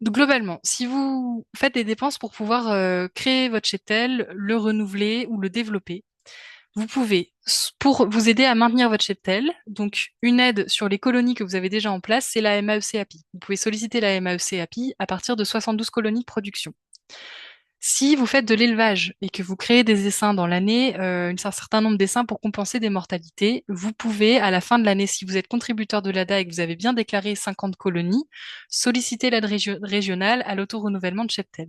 Donc, globalement, si vous faites des dépenses pour pouvoir créer votre cheptel, le renouveler ou le développer, vous pouvez, pour vous aider à maintenir votre cheptel, donc une aide sur les colonies que vous avez déjà en place, c'est la MAEC API. Vous pouvez solliciter la MAEC API à partir de 72 colonies de production. Si vous faites de l'élevage et que vous créez des essaims dans l'année, un certain nombre d'essaims pour compenser des mortalités, vous pouvez, à la fin de l'année, si vous êtes contributeur de l'ADA et que vous avez bien déclaré 50 colonies, solliciter l'aide régionale à l'auto-renouvellement de cheptel.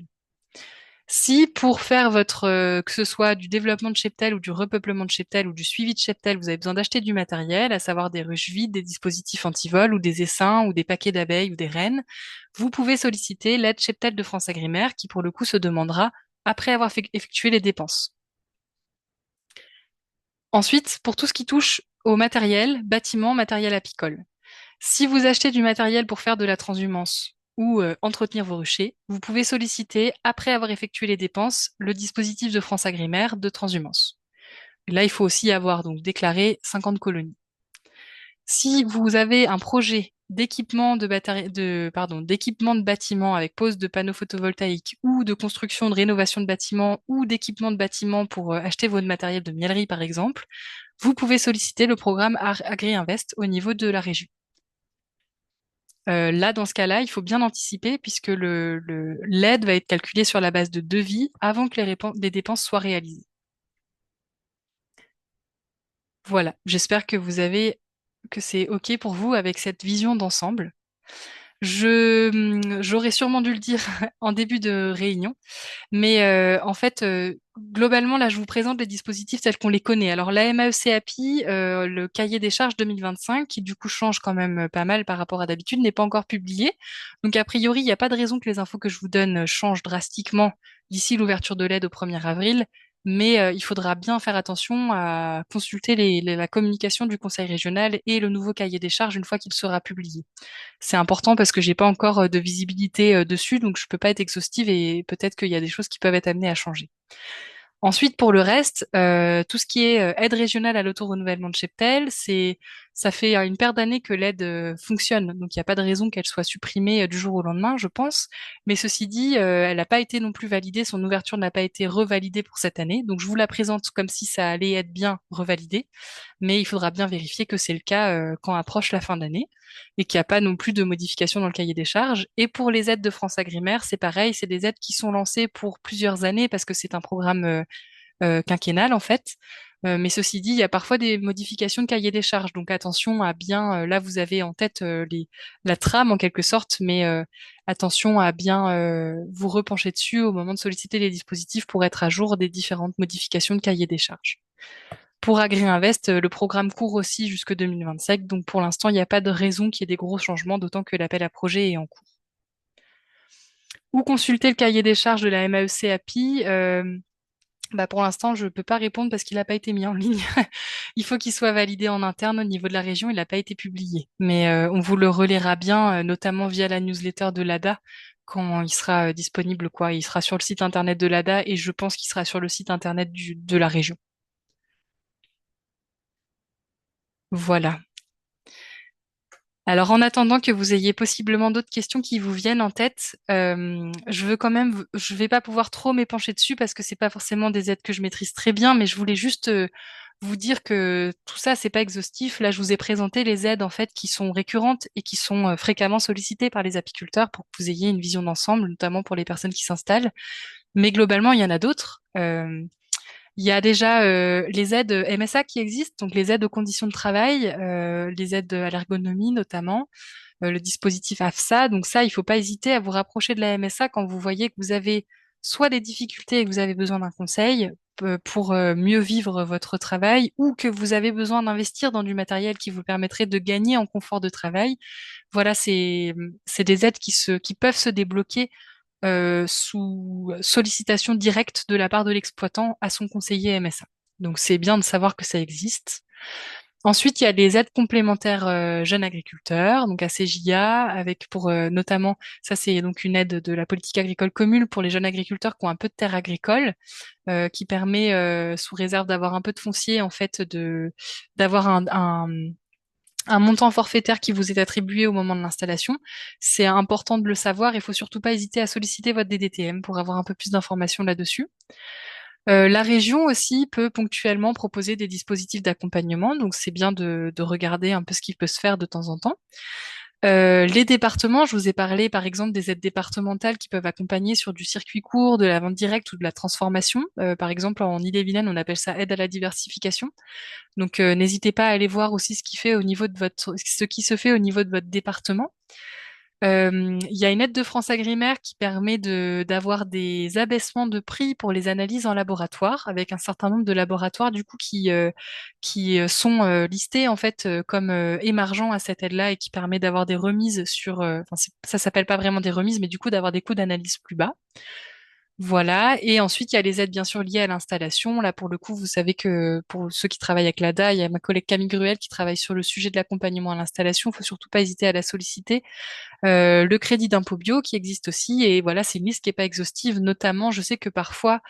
Si pour faire que ce soit du développement de cheptel ou du repeuplement de cheptel ou du suivi de cheptel, vous avez besoin d'acheter du matériel, à savoir des ruches vides, des dispositifs anti-vol ou des essaims ou des paquets d'abeilles ou des rennes, vous pouvez solliciter l'aide cheptel de France Agrimaire qui pour le coup se demandera après avoir effectué les dépenses. Ensuite, pour tout ce qui touche au matériel, bâtiment, matériel apicole. Si vous achetez du matériel pour faire de la transhumance ou entretenir vos ruchers, vous pouvez solliciter, après avoir effectué les dépenses, le dispositif de France Agrimaire de transhumance. Là, il faut aussi avoir donc déclaré 50 colonies. Si vous avez un projet d'équipement de bâtiment avec pose de panneaux photovoltaïques ou de construction de rénovation de bâtiments ou d'équipement de bâtiment pour acheter votre matériel de miellerie par exemple, vous pouvez solliciter le programme Agri-Invest au niveau de la région. Là, dans ce cas-là, il faut bien anticiper puisque l'aide va être calculée sur la base de devis avant que les dépenses soient réalisées. Voilà, j'espère que c'est OK pour vous avec cette vision d'ensemble. J'aurais sûrement dû le dire en début de réunion, mais en fait, globalement, là, je vous présente les dispositifs tels qu'on les connaît. Alors, la MAEC-API, le cahier des charges 2025, qui du coup change quand même pas mal par rapport à d'habitude, n'est pas encore publié. Donc, a priori, il n'y a pas de raison que les infos que je vous donne changent drastiquement d'ici l'ouverture de l'aide au 1er avril. Mais il faudra bien faire attention à consulter la communication du Conseil régional et le nouveau cahier des charges une fois qu'il sera publié. C'est important parce que j'ai pas encore de visibilité dessus, donc je peux pas être exhaustive et peut-être qu'il y a des choses qui peuvent être amenées à changer. Ensuite, pour le reste, tout ce qui est aide régionale à l'auto-renouvellement de cheptel, ça fait une paire d'années que l'aide fonctionne, donc il n'y a pas de raison qu'elle soit supprimée du jour au lendemain, je pense. Mais ceci dit, elle n'a pas été non plus validée, son ouverture n'a pas été revalidée pour cette année, donc je vous la présente comme si ça allait être bien revalidé, mais il faudra bien vérifier que c'est le cas quand approche la fin d'année et qu'il n'y a pas non plus de modification dans le cahier des charges. Et pour les aides de France Agrimaire, c'est pareil, c'est des aides qui sont lancées pour plusieurs années parce que c'est un programme quinquennal en fait. Mais ceci dit, il y a parfois des modifications de cahier des charges, donc attention à bien. Là, vous avez en tête la trame en quelque sorte, mais attention à bien vous repencher dessus au moment de solliciter les dispositifs pour être à jour des différentes modifications de cahier des charges. Pour Agri-Invest, le programme court aussi jusque 2025, donc pour l'instant, il n'y a pas de raison qu'il y ait des gros changements, d'autant que l'appel à projet est en cours. Ou consulter le cahier des charges de la MAEC API. Bah pour l'instant, je ne peux pas répondre parce qu'il n'a pas été mis en ligne. Il faut qu'il soit validé en interne au niveau de la région. Il n'a pas été publié. Mais on vous le relaiera bien, notamment via la newsletter de l'ADA quand il sera disponible, quoi. Il sera sur le site internet de l'ADA et je pense qu'il sera sur le site internet de la région. Voilà. Alors, en attendant que vous ayez possiblement d'autres questions qui vous viennent en tête, je veux quand même, je vais pas pouvoir trop m'épancher dessus parce que c'est pas forcément des aides que je maîtrise très bien, mais je voulais juste vous dire que tout ça, c'est pas exhaustif. Là, je vous ai présenté les aides en fait qui sont récurrentes et qui sont fréquemment sollicitées par les apiculteurs pour que vous ayez une vision d'ensemble, notamment pour les personnes qui s'installent. Mais globalement, il y en a d'autres. Il y a déjà les aides MSA qui existent, donc les aides aux conditions de travail, les aides à l'ergonomie notamment, le dispositif AFSA. Donc ça, il ne faut pas hésiter à vous rapprocher de la MSA quand vous voyez que vous avez soit des difficultés et que vous avez besoin d'un conseil pour mieux vivre votre travail ou que vous avez besoin d'investir dans du matériel qui vous permettrait de gagner en confort de travail. Voilà, c'est des aides qui peuvent se débloquer sous sollicitation directe de la part de l'exploitant à son conseiller MSA. Donc c'est bien de savoir que ça existe. Ensuite, il y a les aides complémentaires jeunes agriculteurs, donc ACJA, avec pour notamment, ça c'est donc une aide de la politique agricole commune pour les jeunes agriculteurs qui ont un peu de terre agricole, qui permet, sous réserve d'avoir un peu de foncier, en fait, d'avoir un montant forfaitaire qui vous est attribué au moment de l'installation. C'est important de le savoir. Il faut surtout pas hésiter à solliciter votre DDTM pour avoir un peu plus d'informations là-dessus. La région aussi peut ponctuellement proposer des dispositifs d'accompagnement, donc c'est bien de regarder un peu ce qui peut se faire de temps en temps. Les départements, je vous ai parlé par exemple des aides départementales qui peuvent accompagner sur du circuit court, de la vente directe ou de la transformation. Par exemple, en Ille-et-Vilaine, on appelle ça aide à la diversification. Donc, n'hésitez pas à aller voir aussi ce qui se fait au niveau de votre département. Il y a une aide de France Agrimaire qui permet d'avoir des abaissements de prix pour les analyses en laboratoire, avec un certain nombre de laboratoires du coup qui sont listés en fait comme émargeants à cette aide-là et qui permet d'avoir des remises sur, enfin ça s'appelle pas vraiment des remises, mais du coup d'avoir des coûts d'analyse plus bas. Voilà. Et ensuite, il y a les aides bien sûr liées à l'installation. Là, pour le coup, vous savez que pour ceux qui travaillent avec l'ADA, il y a ma collègue Camille Gruel qui travaille sur le sujet de l'accompagnement à l'installation. Il faut surtout pas hésiter à la solliciter. Le crédit d'impôt bio qui existe aussi. Et voilà, c'est une liste qui est pas exhaustive. Notamment, je sais que parfois,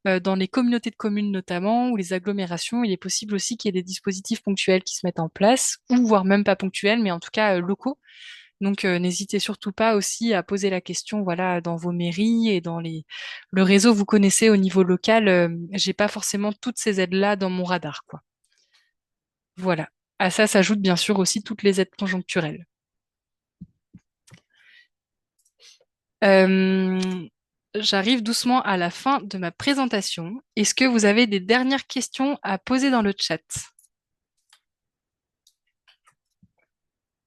dans les communautés de communes notamment, ou les agglomérations, il est possible aussi qu'il y ait des dispositifs ponctuels qui se mettent en place, ou voire même pas ponctuels, mais en tout cas locaux. Donc, n'hésitez surtout pas aussi à poser la question, voilà, dans vos mairies et dans le réseau que vous connaissez au niveau local. J'ai pas forcément toutes ces aides-là dans mon radar, quoi. Voilà. À ça s'ajoutent bien sûr aussi toutes les aides conjoncturelles. Euh, J'arrive doucement à la fin de ma présentation. Est-ce que vous avez des dernières questions à poser dans le chat?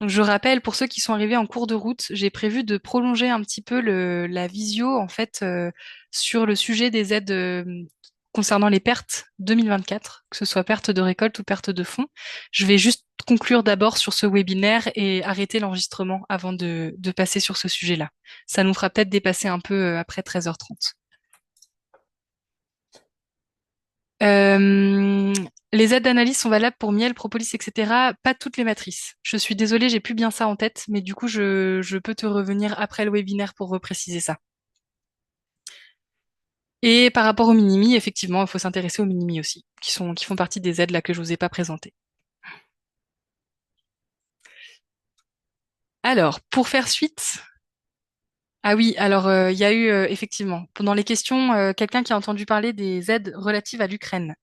Donc, je rappelle, pour ceux qui sont arrivés en cours de route, j'ai prévu de prolonger un petit peu la visio en fait sur le sujet des aides concernant les pertes 2024, que ce soit perte de récolte ou perte de fonds. Je vais juste conclure d'abord sur ce webinaire et arrêter l'enregistrement avant de passer sur ce sujet-là. Ça nous fera peut-être dépasser un peu après 13h30. Euh, les aides d'analyse sont valables pour miel, propolis, etc. Pas toutes les matrices. Je suis désolée, j'ai plus bien ça en tête, mais du coup, je peux te revenir après le webinaire pour repréciser ça. Et par rapport aux minimi, effectivement, il faut s'intéresser aux minimi aussi, qui font partie des aides là que je vous ai pas présentées. Alors, pour faire suite, ah oui, alors il y a eu effectivement pendant les questions quelqu'un qui a entendu parler des aides relatives à l'Ukraine.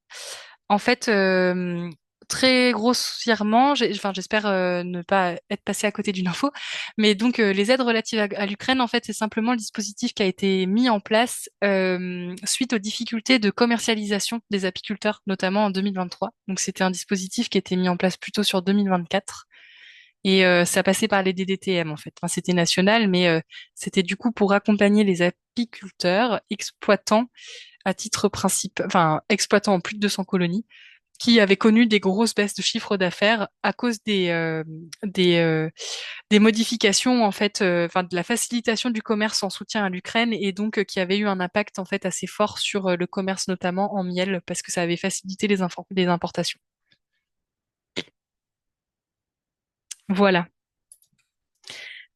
En fait, très grossièrement, enfin, j'espère ne pas être passé à côté d'une info, mais donc les aides relatives à l'Ukraine, en fait, c'est simplement le dispositif qui a été mis en place suite aux difficultés de commercialisation des apiculteurs, notamment en 2023. Donc c'était un dispositif qui a été mis en place plutôt sur 2024. Et ça passait par les DDTM en fait. Enfin, c'était national, mais c'était du coup pour accompagner les apiculteurs exploitants à titre principe, enfin exploitant en plus de 200 colonies, qui avaient connu des grosses baisses de chiffre d'affaires à cause des, euh, des modifications en fait, enfin de la facilitation du commerce en soutien à l'Ukraine et donc qui avait eu un impact en fait assez fort sur le commerce notamment en miel parce que ça avait facilité les importations. Voilà.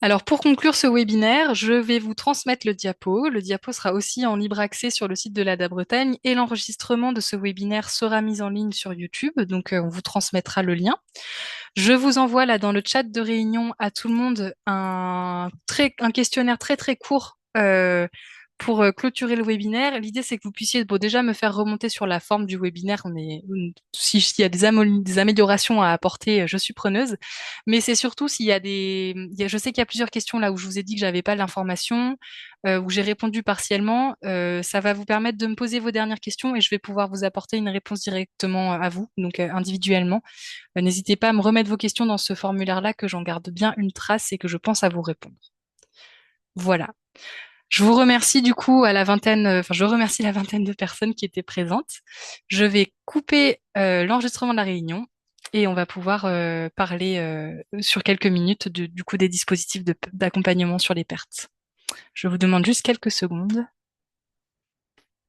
Alors pour conclure ce webinaire, je vais vous transmettre le diapo. Le diapo sera aussi en libre accès sur le site de l'ADA Bretagne et l'enregistrement de ce webinaire sera mis en ligne sur YouTube, donc on vous transmettra le lien. Je vous envoie là dans le chat de réunion à tout le monde un questionnaire très très court pour clôturer le webinaire. L'idée c'est que vous puissiez bon, déjà me faire remonter sur la forme du webinaire. S'il y a des améliorations à apporter, je suis preneuse. Mais c'est surtout s'il y a je sais qu'il y a plusieurs questions là où je vous ai dit que j'avais pas l'information, où j'ai répondu partiellement. Ça va vous permettre de me poser vos dernières questions et je vais pouvoir vous apporter une réponse directement à vous, donc individuellement. N'hésitez pas à me remettre vos questions dans ce formulaire-là, que j'en garde bien une trace et que je pense à vous répondre. Voilà. Je vous remercie du coup à la vingtaine, enfin je remercie la vingtaine de personnes qui étaient présentes. Je vais couper l'enregistrement de la réunion et on va pouvoir parler sur quelques minutes du coup des dispositifs d'accompagnement sur les pertes. Je vous demande juste quelques secondes.